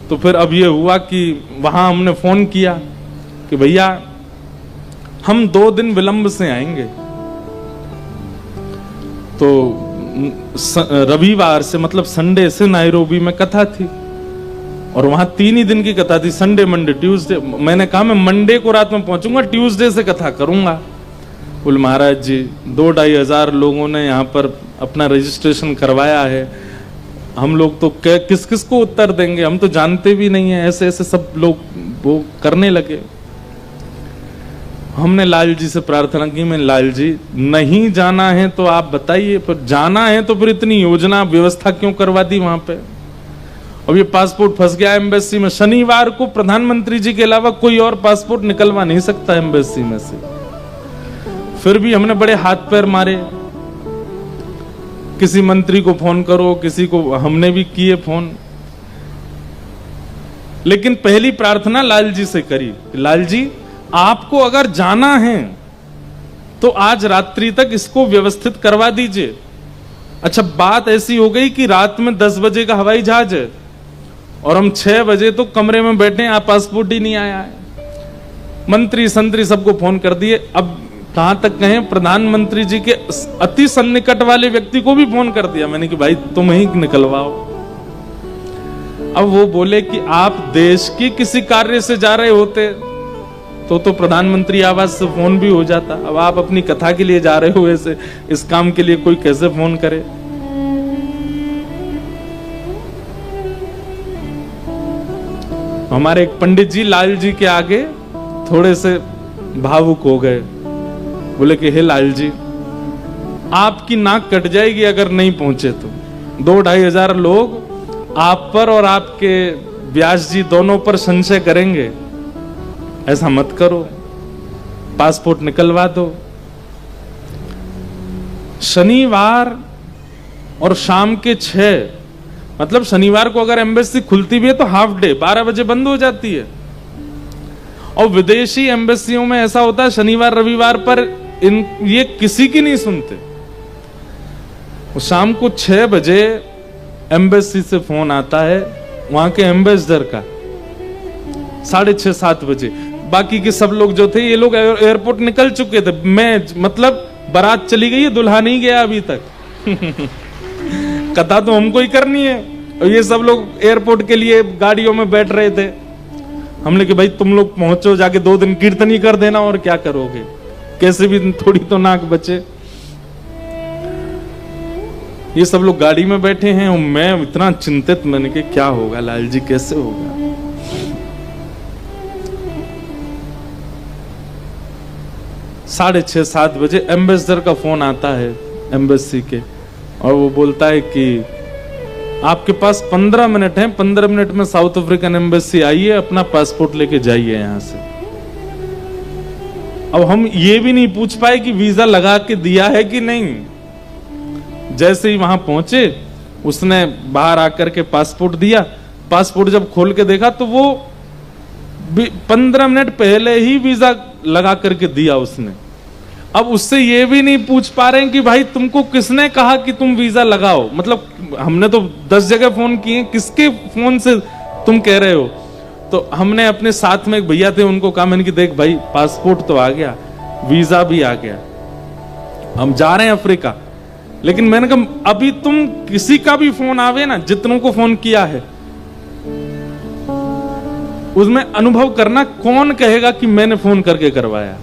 तो फिर अब ये हुआ कि वहां हमने फोन किया कि भैया हम 2 दिन विलंब से आएंगे। तो रविवार से मतलब संडे से नायरोबी में कथा थी, और वहां 3 ही दिन की कथा थी, संडे मंडे ट्यूसडे। मैंने कहा मैं मंडे को रात में पहुंचूंगा, ट्यूसडे से कथा करूंगा। बोले महाराज जी 2-2.5 हजार लोगों ने यहाँ पर अपना रजिस्ट्रेशन करवाया है, हम लोग तो किस किस को उत्तर देंगे, हम तो जानते भी नहीं है। ऐसे ऐसे सब लोग वो करने लगे। हमने लाल जी से प्रार्थना की, मैं लाल जी नहीं जाना है तो आप बताइए, पर जाना है तो फिर इतनी योजना व्यवस्था क्यों करवा दी वहां पे। अब ये पासपोर्ट फंस गया एम्बेसी में। शनिवार को प्रधानमंत्री जी के अलावा कोई और पासपोर्ट निकलवा नहीं सकता एम्बेसी में से। फिर भी हमने बड़े हाथ पैर मारे, किसी मंत्री को फोन करो, किसी को, हमने भी किए फोन। लेकिन पहली प्रार्थना लाल जी से करी, लाल जी आपको अगर जाना है तो आज रात्रि तक इसको व्यवस्थित करवा दीजिए। अच्छा बात ऐसी हो गई कि रात में 10 बजे का हवाई जहाज है और हम 6 बजे तो कमरे में बैठे हैं, आप पासपोर्ट ही नहीं आया है। मंत्री संतरी सबको फोन कर दिए। अब कहां तक कहें, प्रधानमंत्री जी के अति सन्निकट वाले व्यक्ति को भी फोन कर दिया मैंने कि भाई तुम ही निकलवाओ। अब वो बोले कि आप देश की किसी कार्य से जा रहे होते तो प्रधानमंत्री आवास से फोन भी हो जाता। अब आप अपनी कथा के लिए जा रहे हो, ऐसे इस काम के लिए कोई कैसे फोन करे। हमारे एक पंडित जी लाल जी के आगे थोड़े से भावुक हो गए। बोले कि हे लाल जी आपकी नाक कट जाएगी अगर नहीं पहुंचे तो। 2-2.5 हजार लोग आप पर और आपके व्यास जी दोनों पर संशय करेंगे, ऐसा मत करो, पासपोर्ट निकलवा दो। शनिवार और शाम के 6, मतलब शनिवार को अगर एम्बेसी खुलती भी है तो हाफ डे 12 बजे बंद हो जाती है। और विदेशी एम्बेसियों में ऐसा होता है शनिवार रविवार पर ये किसी की नहीं सुनते। शाम को 6 बजे एम्बेसी से फोन आता है वहां के एम्बेसडर का, 6:30-7 बजे। बाकी के सब लोग जो थे ये लोग एयरपोर्ट निकल चुके थे। मैं मतलब बारात चली गई है, दुल्हा नहीं गया अभी तक। कथा तो हमको ही करनी है, और ये सब लोग एयरपोर्ट के लिए गाड़ियों में बैठ रहे थे। हमने कि भाई तुम लोग पहुंचो, जाके 2 दिन कीर्तन ही कर देना, और क्या करोगे, कैसे भी थोड़ी तो नाक बचे। ये सब लोग गाड़ी में बैठे हैं और मैं इतना चिंतित, मैंने कि क्या होगा लाल जी, कैसे होगा। साढ़े 6-7 बजे एम्बेसडर का फोन आता है एम्बेसी के, और वो बोलता है कि आपके पास 15 मिनट हैं, 15 मिनट में साउथ अफ्रीकन एम्बेसी आई है, अपना पासपोर्ट लेके जाइए यहां से। अब हम ये भी नहीं पूछ पाए कि वीजा लगा के दिया है कि नहीं। जैसे ही वहां पहुंचे उसने बाहर आकर के पासपोर्ट दिया। पासपोर्ट जब खोल के देखा तो वो 15 मिनट पहले ही वीजा लगा करके दिया उसने। अब उससे ये भी नहीं पूछ पा रहे हैं कि भाई तुमको किसने कहा कि तुम वीजा लगाओ। मतलब हमने तो 10 जगह फोन किए, किसके फोन से तुम कह रहे हो। तो हमने अपने साथ में एक भैया थे, उनको कहा मैंने कि देख भाई पासपोर्ट तो आ गया, वीजा भी आ गया, हम जा रहे हैं अफ्रीका। लेकिन मैंने कहा अभी तुम किसी का भी फोन आवे ना, जितनों को फोन किया है उसमें अनुभव करना, कौन कहेगा कि मैंने फोन करके करवाया।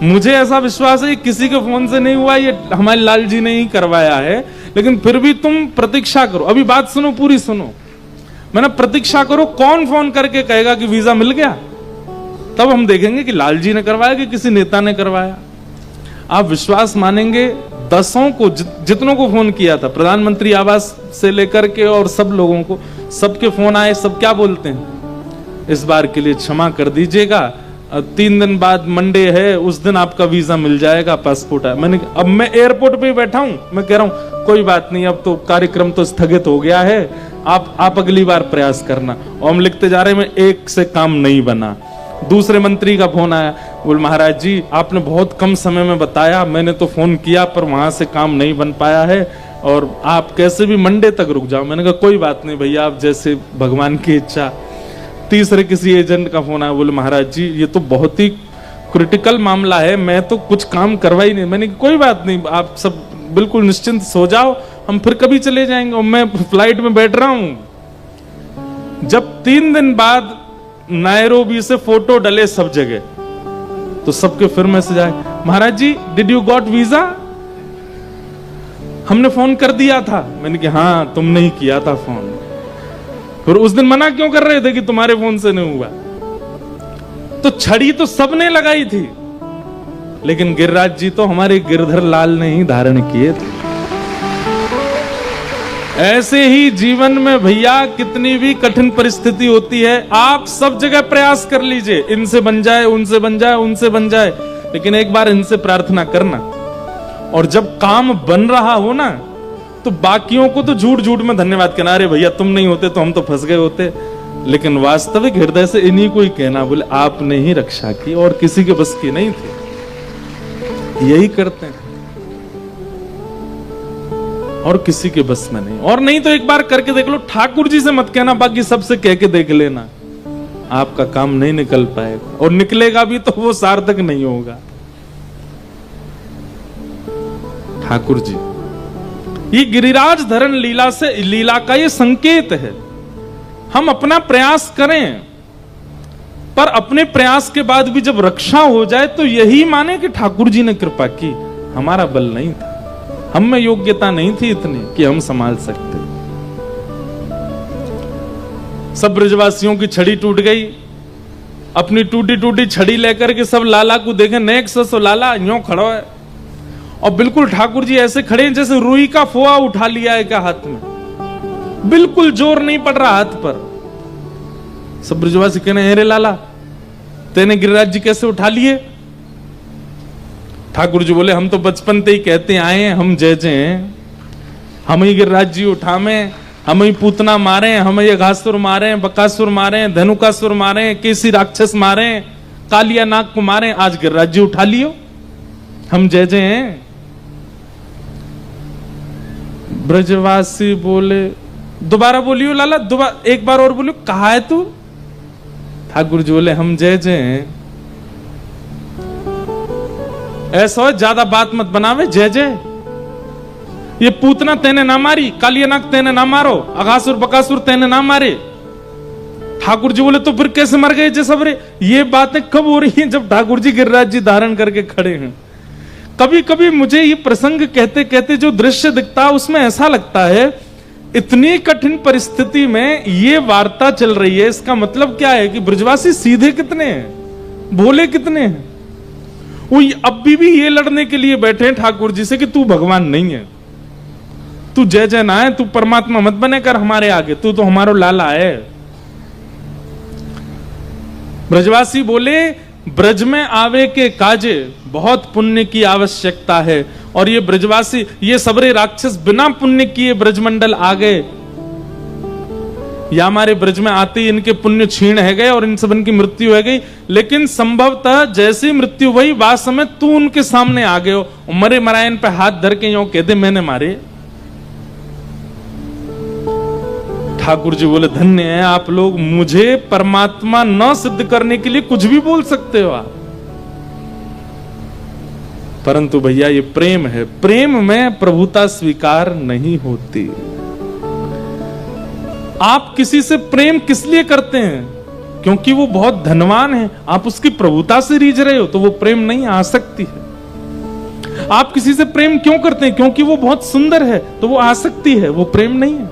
मुझे ऐसा विश्वास है किसी के फोन से नहीं हुआ, ये हमारे लाल जी ने ही करवाया है, लेकिन फिर भी तुम प्रतीक्षा करो। अभी बात सुनो, पूरी सुनो। मैंने प्रतीक्षा करो, कौन फोन करके कहेगा कि वीजा मिल गया, तब हम देखेंगे कि लाल जी ने करवाया कि किसी नेता ने करवाया। आप विश्वास मानेंगे, दसों को जितनों को फोन किया था, प्रधानमंत्री आवास से लेकर के और सब लोगों को, सबके फोन आए, सब क्या बोलते हैं, इस बार के लिए क्षमा कर दीजिएगा, 3 दिन बाद मंडे है, उस दिन आपका वीजा मिल जाएगा, पासपोर्ट है। मैंने, अब मैं एयरपोर्ट पे बैठा हूं, मैं कह रहा हूं कोई बात नहीं, अब तो कार्यक्रम तो स्थगित हो गया है, आप अगली बार प्रयास करना। और हम लिखते जा रहे हैं, एक से काम नहीं बना। दूसरे मंत्री का फोन आया, बोल महाराज जी आपने बहुत कम समय में बताया, मैंने तो फोन किया पर वहां से काम नहीं बन पाया है, और आप कैसे भी मंडे तक रुक जाओ। मैंने कहा कोई बात नहीं भैया, आप जैसे भगवान की इच्छा। तीसरे किसी एजेंट का फोन आया, बोले महाराज जी ये तो बहुत ही क्रिटिकल मामला है, मैं तो कुछ काम करवा ही नहीं। मैंने कहा कोई बात नहीं, आप सब बिल्कुल निश्चिंत सो जाओ, हम फिर कभी चले जाएंगे, और मैं फ्लाइट में बैठ रहा हूं। जब 3 दिन बाद नायरोबी से फोटो डले सब जगह, तो सबके फिर मैसेज आए, महाराज जी डिड यू गॉट वीजा, हमने फोन कर दिया था। मैंने कहा हाँ तुमने ही किया था फोन, फिर उस दिन मना क्यों कर रहे थे कि तुम्हारे फोन से नहीं हुआ। तो छड़ी तो सबने लगाई थी, लेकिन गिरिराज जी तो हमारे गिरधर लाल ने ही धारण किए थे। ऐसे ही जीवन में भैया कितनी भी कठिन परिस्थिति होती है, आप सब जगह प्रयास कर लीजिए, इनसे बन जाए, उनसे बन जाए, उनसे बन जाए, लेकिन एक बार इनसे प्रार्थना करना। और जब काम बन रहा हो ना, तो बाकियों को तो झूठ झूठ में धन्यवाद कहना, अरे भैया तुम नहीं होते तो हम तो फंस गए होते, लेकिन वास्तविक हृदय से इन्हीं को ही कहना, बोले आपने ही रक्षा की और किसी के बस की नहीं थी। यही करते हैं, और किसी के बस में नहीं। और नहीं तो एक बार करके देख लो, ठाकुर जी से मत कहना, बाकी सबसे कह के देख लेना, आपका काम नहीं निकल पाएगा, और निकलेगा भी तो वो सार्थक नहीं होगा। ठाकुर जी, ये गिरिराज धरण लीला से, लीला का ये संकेत है। हम अपना प्रयास करें, पर अपने प्रयास के बाद भी जब रक्षा हो जाए तो यही माने कि ठाकुर जी ने कृपा की, हमारा बल नहीं था, हम में योग्यता नहीं थी इतनी कि हम संभाल सकते। सब ब्रजवासियों की छड़ी टूट गई, अपनी टूटी टूटी छड़ी लेकर के सब लाला को देखे, नेक्स्ट तो लाला यूं खड़ा है, और बिल्कुल ठाकुर जी ऐसे खड़े हैं जैसे रुई का फोआ उठा लिया है क्या हाथ में, बिल्कुल जोर नहीं पड़ रहा हाथ पर। सब ब्रजवासी कहने, अरे लाला तेने गिरिराज जी कैसे उठा लिए। ठाकुर जी बोले, हम तो बचपन से ही कहते आए हैं, हम जय जय हैं, हम ही गिरिराज जी उठामे, हम ही पूतना मारे, हम ही घासुर मारे, बकासुर मारे, धनुकासुर मारे, केसी राक्षस मारे, कालिया नाग को मारे, आज गिरिराज जी उठा लियो, हम जय जय हैं। ब्रजवासी बोले, दोबारा बोलियो लाला, दोबारा एक बार और बोलियो, कहा है तू। ठाकुर जी बोले, हम जय जय हैं। ऐसा हो ज्यादा बात मत बनावे, जय जय। ये पूतना तेने ना मारी, कालियानाग तेने ना मारो, अघासुर बकासुर तेने ना मारे। ठाकुर जी बोले, तो फिर कैसे मर गए जे सबरे। ये बातें कब हो रही हैं, जब ठाकुर जी गिरिराज जी धारण करके खड़े हैं। कभी कभी मुझे ये प्रसंग कहते कहते जो दृश्य दिखता है, उसमें ऐसा लगता है इतनी कठिन परिस्थिति में ये वार्ता चल रही है, इसका मतलब क्या है कि ब्रजवासी सीधे कितने हैं, भोले कितने हैं। वो अब भी ये लड़ने के लिए बैठे हैं ठाकुर जी से कि तू भगवान नहीं है, तू जय जय ना है, तू परमात्मा मत बने कर हमारे आगे, तू तो हमारो लाला है। ब्रजवासी बोले, ब्रज में आवे के काजे बहुत पुण्य की आवश्यकता है, और ये ब्रजवासी, ये सबरे राक्षस बिना पुण्य किए ब्रजमंडल आ गए, या हमारे ब्रज में आते ही इनके पुण्य क्षीण है गए और इन सब इनकी मृत्यु है गई। लेकिन संभवतः जैसी मृत्यु हुई, वास्तव में तू उनके सामने आ गए हो, मरे मरायन पे हाथ धर के यूं कहते मैंने मारे। ठाकुर जी बोले, धन्य है आप लोग, मुझे परमात्मा न सिद्ध करने के लिए कुछ भी बोल सकते हो आप, परंतु भैया ये प्रेम है, प्रेम में प्रभुता स्वीकार नहीं होती। आप किसी से प्रेम किस लिए करते हैं, क्योंकि वो बहुत धनवान है, आप उसकी प्रभुता से रीझ रहे हो, तो वो प्रेम नहीं, आसक्ति है। आप किसी से प्रेम क्यों करते हैं? क्योंकि वो बहुत सुंदर है, तो वो आसक्ति है, वो प्रेम नहीं है।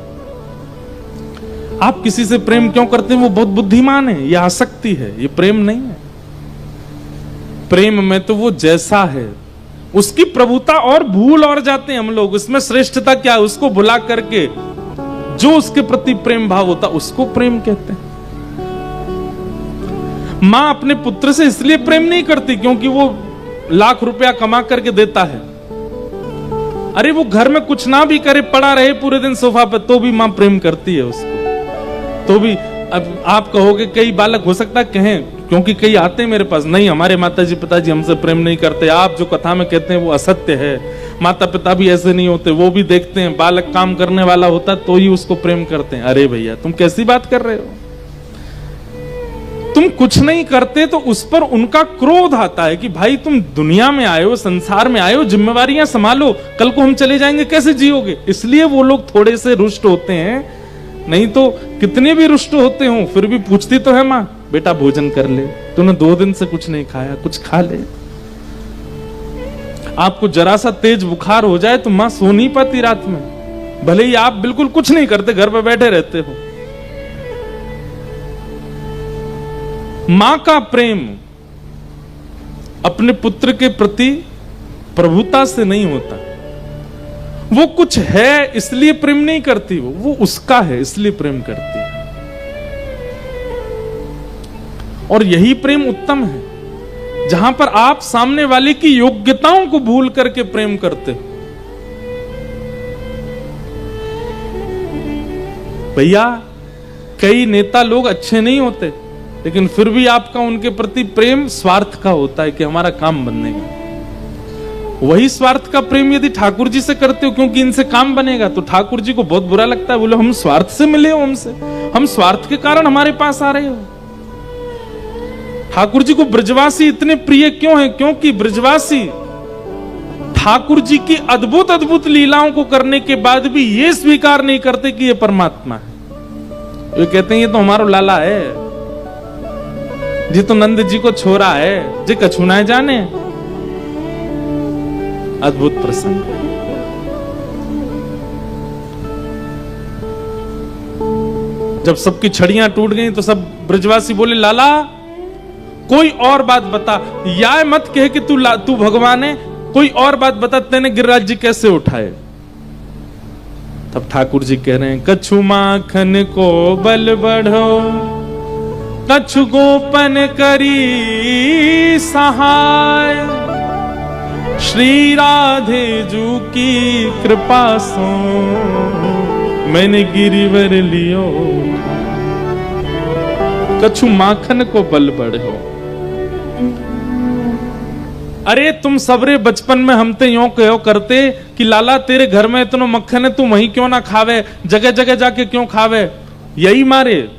आप किसी से प्रेम क्यों करते हैं? वो बहुत बुद्धिमान है, ये आसक्ति है, ये प्रेम नहीं है। प्रेम में तो वो जैसा है उसकी प्रभुता और भूल और जाते हैं हम लोग। उसमें श्रेष्ठता क्या है? उसको भुला करके जो उसके प्रति प्रेम भाव होता उसको प्रेम कहते हैं। मां अपने पुत्र से इसलिए प्रेम नहीं करती क्योंकि वो लाख रुपया कमा करके देता है। अरे वो घर में कुछ ना भी करे, पड़ा रहे पूरे दिन सोफा पे, तो भी मां प्रेम करती है उसको। तो भी अब आप कहोगे कई बालक हो सकता है कहें, क्योंकि कई आते हैं मेरे पास, नहीं हमारे माताजी पिताजी हमसे प्रेम नहीं करते, आप जो कथा में कहते हैं वो असत्य है, माता पिता भी ऐसे नहीं होते, वो भी देखते हैं बालक काम करने वाला होता तो ही उसको प्रेम करते हैं। अरे भैया तुम कैसी बात कर रहे हो? तुम कुछ नहीं करते तो उस पर उनका क्रोध आता है कि भाई तुम दुनिया में आए हो, संसार में आए हो, जिम्मेवारियां संभालो, कल को हम चले जाएंगे, कैसे जियोगे? इसलिए वो लोग थोड़े से रुष्ट होते हैं। नहीं तो कितने भी रुष्ट होते हो फिर भी पूछती तो है मां, बेटा भोजन कर ले, तूने 2 दिन से कुछ नहीं खाया, कुछ खा ले। आपको जरा सा तेज बुखार हो जाए तो मां सो नहीं पाती रात में, भले ही आप बिल्कुल कुछ नहीं करते, घर पे बैठे रहते हो। मां का प्रेम अपने पुत्र के प्रति प्रभुता से नहीं होता। वो कुछ है इसलिए प्रेम नहीं करती, वो उसका है इसलिए प्रेम करती है। और यही प्रेम उत्तम है, जहां पर आप सामने वाले की योग्यताओं को भूल करके प्रेम करते हो। भैया कई नेता लोग अच्छे नहीं होते, लेकिन फिर भी आपका उनके प्रति प्रेम स्वार्थ का होता है कि हमारा काम बनने का। वही स्वार्थ का प्रेम यदि ठाकुर जी से करते हो क्योंकि इनसे काम बनेगा, तो ठाकुर जी को बहुत बुरा लगता है, बोले हम स्वार्थ से मिले हो हमसे, हम स्वार्थ के कारण हमारे पास आ रहे हो। ठाकुर जी को ब्रजवासी इतने प्रिय क्यों हैं? क्योंकि ब्रजवासी ठाकुर जी की अद्भुत अद्भुत लीलाओं को करने के बाद भी ये स्वीकार नहीं करते कि ये परमात्मा है। ये कहते हैं ये तो हमारा लाला है, जी तो नंद जी को छोरा है, जी कछु ना जाने। अद्भुत प्रसंग। जब सबकी छड़ियां टूट गई तो सब ब्रजवासी बोले लाला कोई और बात बता, या मत कहे कि तू भगवान है, कोई और बात बता, तेने गिरिराज जी कैसे उठाए? तब ठाकुर जी कह रहे हैं कछु माखन को बल बढ़ो, कछु गोपन करी सहाय, श्री राधे जू की कृपा सो मैंने गिरिवर लियो, कछु माखन को बल बढ़ो। अरे तुम सबरे बचपन में हम ते यों कहो करते कि लाला तेरे घर में इतना मक्खन है, तू वहीं क्यों ना खावे, जगह जगह जाके क्यों खावे? यही मारे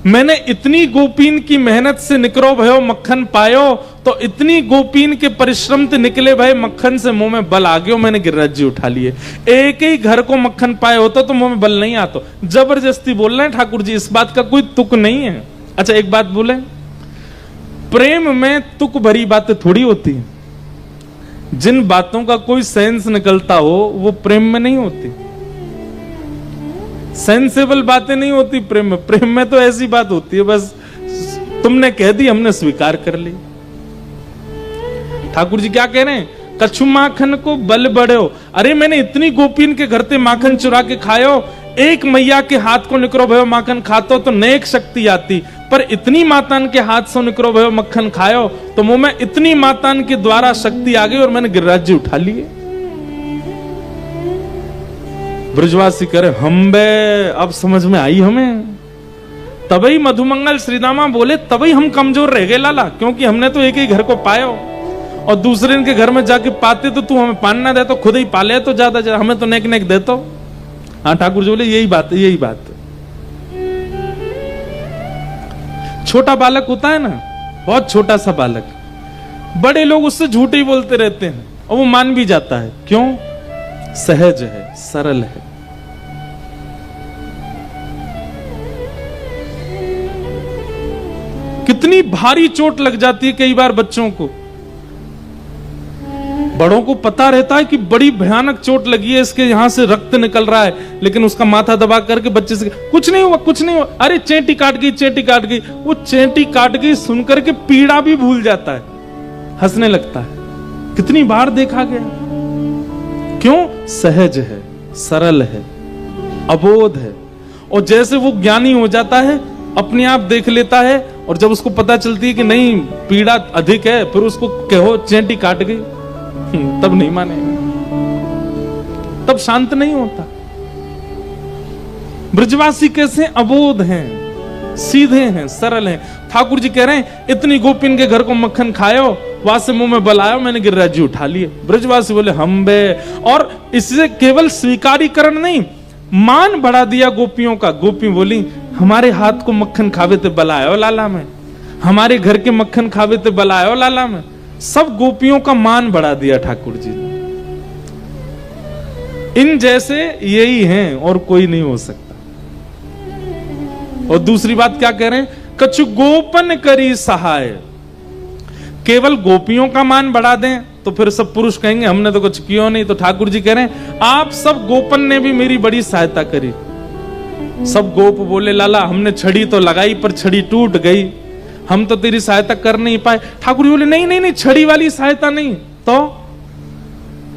मैंने इतनी गोपीन की मेहनत से निकरो भयो मक्खन पायो, तो इतनी गोपीन के परिश्रम से निकले भाई मक्खन से मुंह में बल आ गयो, मैंने गिरिराज जी उठा लिए। एक ही घर को मक्खन पाए होता तो मुंह में बल नहीं आता। जबरदस्ती बोल रहे हैं ठाकुर जी, इस बात का कोई तुक नहीं है। अच्छा एक बात बोले, प्रेम में तुक भरी बातें थोड़ी होती है। जिन बातों का कोई सेंस निकलता हो वो प्रेम में नहीं होती। सेंसेबल बातें नहीं होती प्रेम में। प्रेम में तो ऐसी बात होती है बस तुमने कह दी हमने स्वीकार कर ली। ठाकुर जी क्या कह रहे हैं? कछु माखन को बल बढ़ो। अरे मैंने इतनी गोपीन के घर से माखन चुरा के खायो, एक मैया के हाथ को निकरो भयो माखन खातो तो नेक शक्ति आती, पर इतनी मातान के हाथ से निकरो भयो मक्खन खायो तो मुंह में इतनी मातान के द्वारा शक्ति आ गई और मैंने गिरिराज जी उठा लिए। ब्रजवासी करे हम बे, अब समझ में आई हमें। तभी मधुमंगल श्रीदामा बोले तभी हम कमजोर रह गए लाला, क्योंकि हमने तो एक ही घर को पायो और दूसरे के घर में जाके पाते तो तू हमें पान ना दे तो खुद ही पाले तो ज्यादा हमें तो नेक नेक दे तो। हाँ ठाकुर जी बोले यही बात है, यही बात है। छोटा बालक होता है ना, बहुत छोटा सा बालक, बड़े लोग उससे झूठ ही बोलते रहते हैं और वो मान भी जाता है। क्यों? सहज है, सरल है। कितनी भारी चोट लग जाती है कई बार बच्चों को। बड़ों को पता रहता है कि बड़ी भयानक चोट लगी है, इसके यहां से रक्त निकल रहा है, लेकिन उसका माथा दबा करके बच्चे से कुछ नहीं हुआ, कुछ नहीं हुआ, अरे चेंटी काट गई, चेंटी काट गई। वो चेंटी काट गई सुनकर के पीड़ा भी भूल जाता है, हंसने लगता है। कितनी बार देखा गया। क्यों? सहज है, सरल है, अबोध है। और जैसे वो ज्ञानी हो जाता है, अपने आप देख लेता है, और जब उसको पता चलती है कि नहीं पीड़ा अधिक है, फिर उसको कहो चेंटी काट गई, तब नहीं मानेगा, तब शांत नहीं होता। ब्रजवासी कैसे? अबोध हैं, सीधे हैं, सरल हैं। ठाकुर जी कह रहे हैं इतनी गोपिन के घर को मक्खन खायो, वहां से मुंह में बलायो, मैंने गिरिराज जी उठा लिए। ब्रजवासी बोले हम बे, और इससे केवल स्वीकारीकरण नहीं, मान बढ़ा दिया गोपियों का। गोपी बोली हमारे हाथ को मक्खन खावे थे बलायो लाला में, हमारे घर के मक्खन खावे थे बलायो लाला में। सब गोपियों का मान बढ़ा दिया ठाकुर जी ने। इन जैसे यही हैं और कोई नहीं हो सकता। और दूसरी बात क्या कह रहे हैं? कछु गोपन करी सहाय। केवल गोपियों का मान बढ़ा दें तो फिर सब पुरुष कहेंगे हमने तो कुछ किया नहीं। तो ठाकुर जी कह रहे हैं आप सब गोपन ने भी मेरी बड़ी सहायता करी। सब गोप बोले लाला हमने छड़ी तो लगाई पर छड़ी टूट गई, हम तो तेरी सहायता कर नहीं पाए। ठाकुर जी बोले नहीं नहीं नहीं, छड़ी वाली सहायता नहीं। तो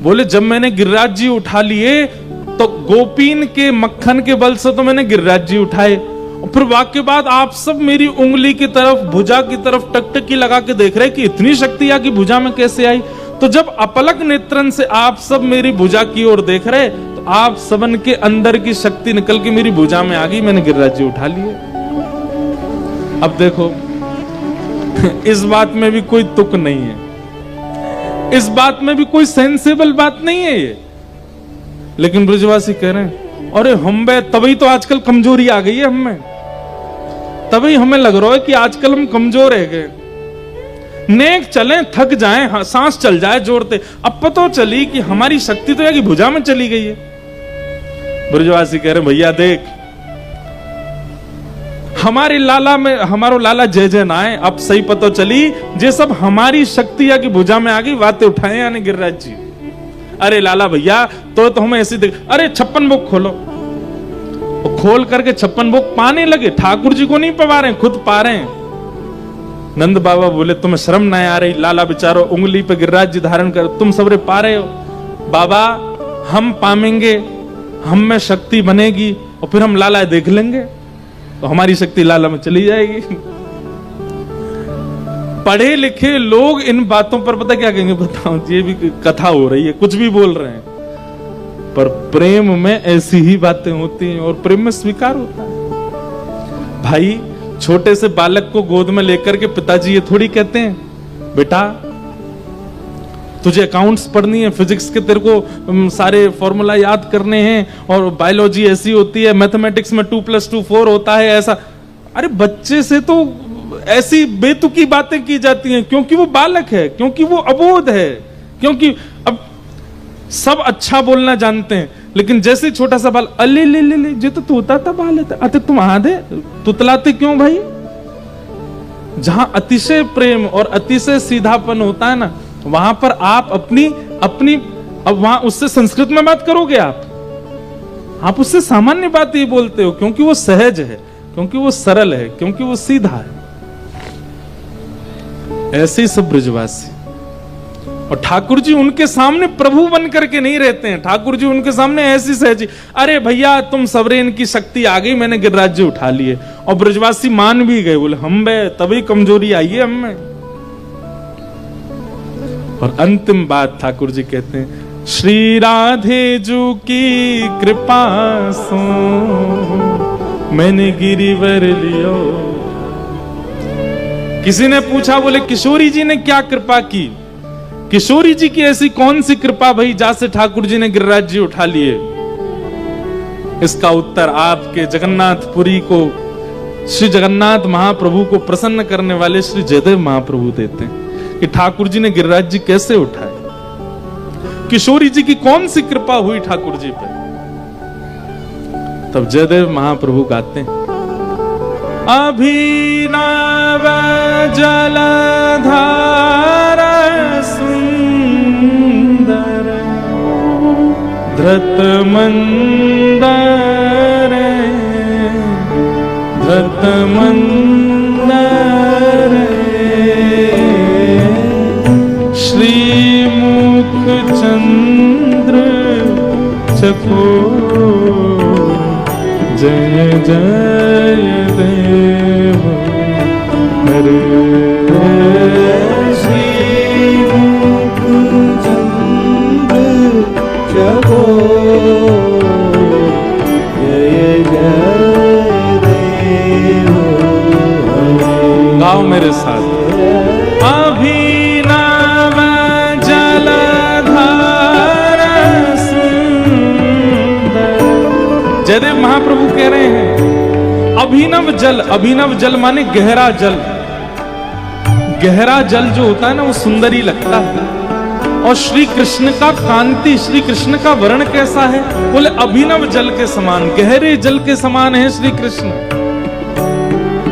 बोले जब मैंने गिरिराज जी उठा लिए तो गोपीन के मक्खन के बल से तो मैंने गिरिराज जी उठाए, और फिर वाक्य बाद आप सब मेरी उंगली की तरफ, भुजा की तरफ टकटकी लगा के देख रहे कि इतनी शक्ति आकी भुजा में कैसे आई। तो जब अपलक नेत्रन से आप सब मेरी भुजा की ओर देख रहे तो आप सबन के अंदर की शक्ति निकल के मेरी भुजा में आ गई, मैंने गिरिराज जी उठा लिए। अब देखो इस बात में भी कोई तुक नहीं है, इस बात में भी कोई सेंसेबल बात नहीं है ये। लेकिन ब्रजवासी कह रहे हैं अरे हम बे, तभी तो आजकल कमजोरी आ गई है हमें, तभी हमें लग रहा है कि आजकल हम कमजोर है गए। नेक चलें थक जाएं, हाँ, सांस चल जाए जोड़ते, अब पता चली कि हमारी शक्ति तो है भुजा में चली गई है। ब्रजवासी कह रहे भैया देख हमारे लाला में, हमारो लाला जय जय ना है, अब सही पता चली जे सब हमारी शक्ति या की भुजा में आ गई, बातें उठाए यानी गिरिराज जी। अरे लाला भैया तो हमें ऐसे देख, अरे 56 बुक खोलो, खोल करके 56 बुक पाने लगे। ठाकुर जी को नहीं पवा रहे, खुद पा रहे हैं। नंद बाबा बोले तुम्हें शर्म नहीं आ रही? लाला बेचारो उंगली पे गिरिराज जी धारण कर, तुम सबरे पा रहे हो। बाबा हम पामेंगे, हम में शक्ति बनेगी और फिर हम लाला देख लेंगे तो हमारी शक्ति लाला में चली जाएगी। पढ़े लिखे लोग इन बातों पर पता क्या कहेंगे? बताओ ये भी कथा हो रही है, कुछ भी बोल रहे हैं, पर प्रेम में ऐसी ही बातें होती हैं और प्रेम में स्वीकार होता है। भाई छोटे से बालक को गोद में लेकर के पिताजी ये थोड़ी कहते हैं बेटा तुझे अकाउंट्स पढ़नी है, फिजिक्स के तेरे को सारे फॉर्मूला याद करने हैं, और बायोलॉजी ऐसी होती है, मैथमेटिक्स में 2 + 2 4 होता है ऐसा। अरे बच्चे से तो ऐसी बेतुकी बातें की जाती हैं क्योंकि वो बालक है, क्योंकि वो अबोध है, क्योंकि अब सब अच्छा बोलना जानते हैं, लेकिन जैसे छोटा सा बाल अले ले ले ले जे तो तोता था बाल अते तुम आधे तुतलाते क्यों भाई? जहां अतिशय प्रेम और अतिशय सीधापन होता है ना, वहां पर आप अपनी अब वहां उससे संस्कृत में बात करोगे, आप उससे सामान्य बात ही बोलते हो क्योंकि वो सहज है, क्योंकि वो सरल है, क्योंकि वो सीधा है। ऐसे ही सब ब्रजवासी। और ठाकुर जी उनके सामने प्रभु बन करके नहीं रहते हैं, ठाकुर जी उनके सामने ऐसी सहजी, अरे भैया तुम सबरे इनकी शक्ति आ गई, मैंने गिरिराज जी उठा लिए। और ब्रजवासी मान भी गए, बोले हम बे तभी कमजोरी आई है हमें। और अंतिम बात ठाकुर जी कहते हैं श्री राधे जू की कृपा सो मैंने गिरिवर लियो। किसी ने पूछा, बोले किशोरी जी ने क्या कृपा की? किशोरी जी की ऐसी कौन सी कृपा भई जैसे ठाकुर जी ने गिरिराज जी उठा लिए? इसका उत्तर आपके जगन्नाथपुरी को, श्री जगन्नाथ महाप्रभु को प्रसन्न करने वाले श्री जयदेव महाप्रभु देते हैं कि ठाकुर जी ने गिरिराज जी कैसे उठाए, किशोरी जी की कौन सी कृपा हुई ठाकुर जी पे। तब जयदेव महाप्रभु गाते हैं अभिनव जलधार सुंदर धृत मंदर धृत मंदर श्रीमुख चंद्र चकोर जय जय देव हरे श्रीमुख चंद्र चकोर जय जय देव हरे। गाओ मेरे साथ। अभिनव जलधार सुंदर। जयदेव महाप्रभु कह रहे हैं अभिनव जल माने गहरा जल। गहरा जल जो होता है ना वो सुंदर ही लगता है। और श्री कृष्ण का कांति, श्री कृष्ण का वर्ण कैसा है? बोले अभिनव जल के समान, गहरे जल के समान है श्री कृष्ण।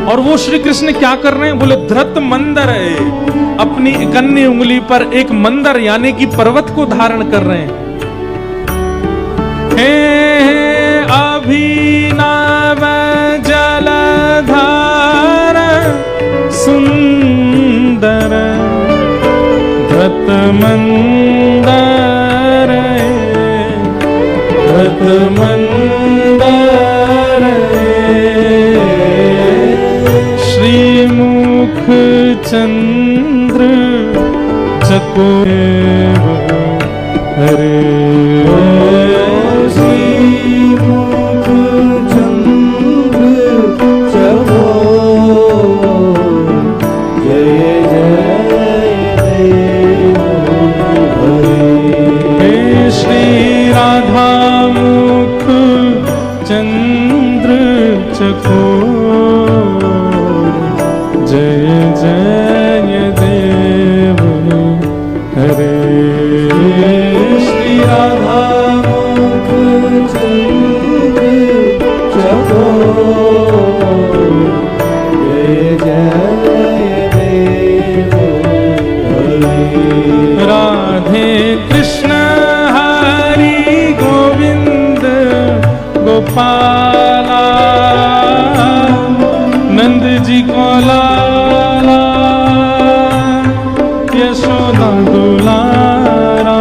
और वो श्री कृष्ण क्या कर रहे हैं? बोले धृत मंदर है, अपनी कन्नी उंगली पर एक मंदर यानी कि पर्वत को धारण कर रहे हैं। हे अभिनव जलधार सुंदर धृत मंदर धृत मंदर श्रीमुख चंद्र चकोर हरे श्रीमुख चंद्र चकोर जय जय देव हरे। हे श्री राधा मुख चंद्र चकोर जय जय देव हरे। श्री राधा मुख चंद्र चकोर जय जय देव हरे। राधे कृष्ण हरि गोविंद गोपाला नंद जी को लाला यशोदा दुलारा।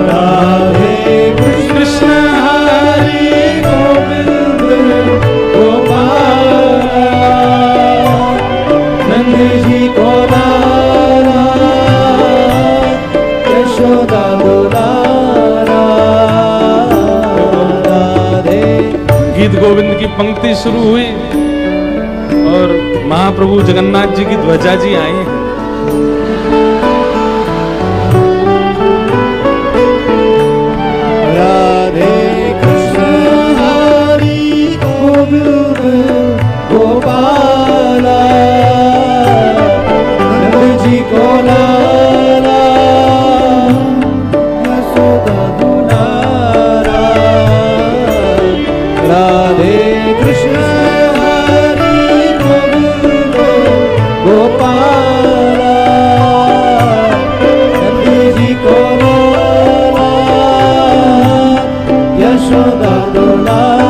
राधे कृष्ण हरि गोविंद गोपाला नंद जी को लाला यशोदा दुलारा। राधे गीत गोविंद की पंक्ति शुरू हुई और महाप्रभु जगन्नाथ जी की ध्वजा जी आई हैं। राधे कृष्ण हरि गोविंद गोपाला नंद जी को लाला यशोदा दुलारा। राधे कृष्ण हरि गोविंद गोपाला नंद जी को लाला यशोदा दुलारा।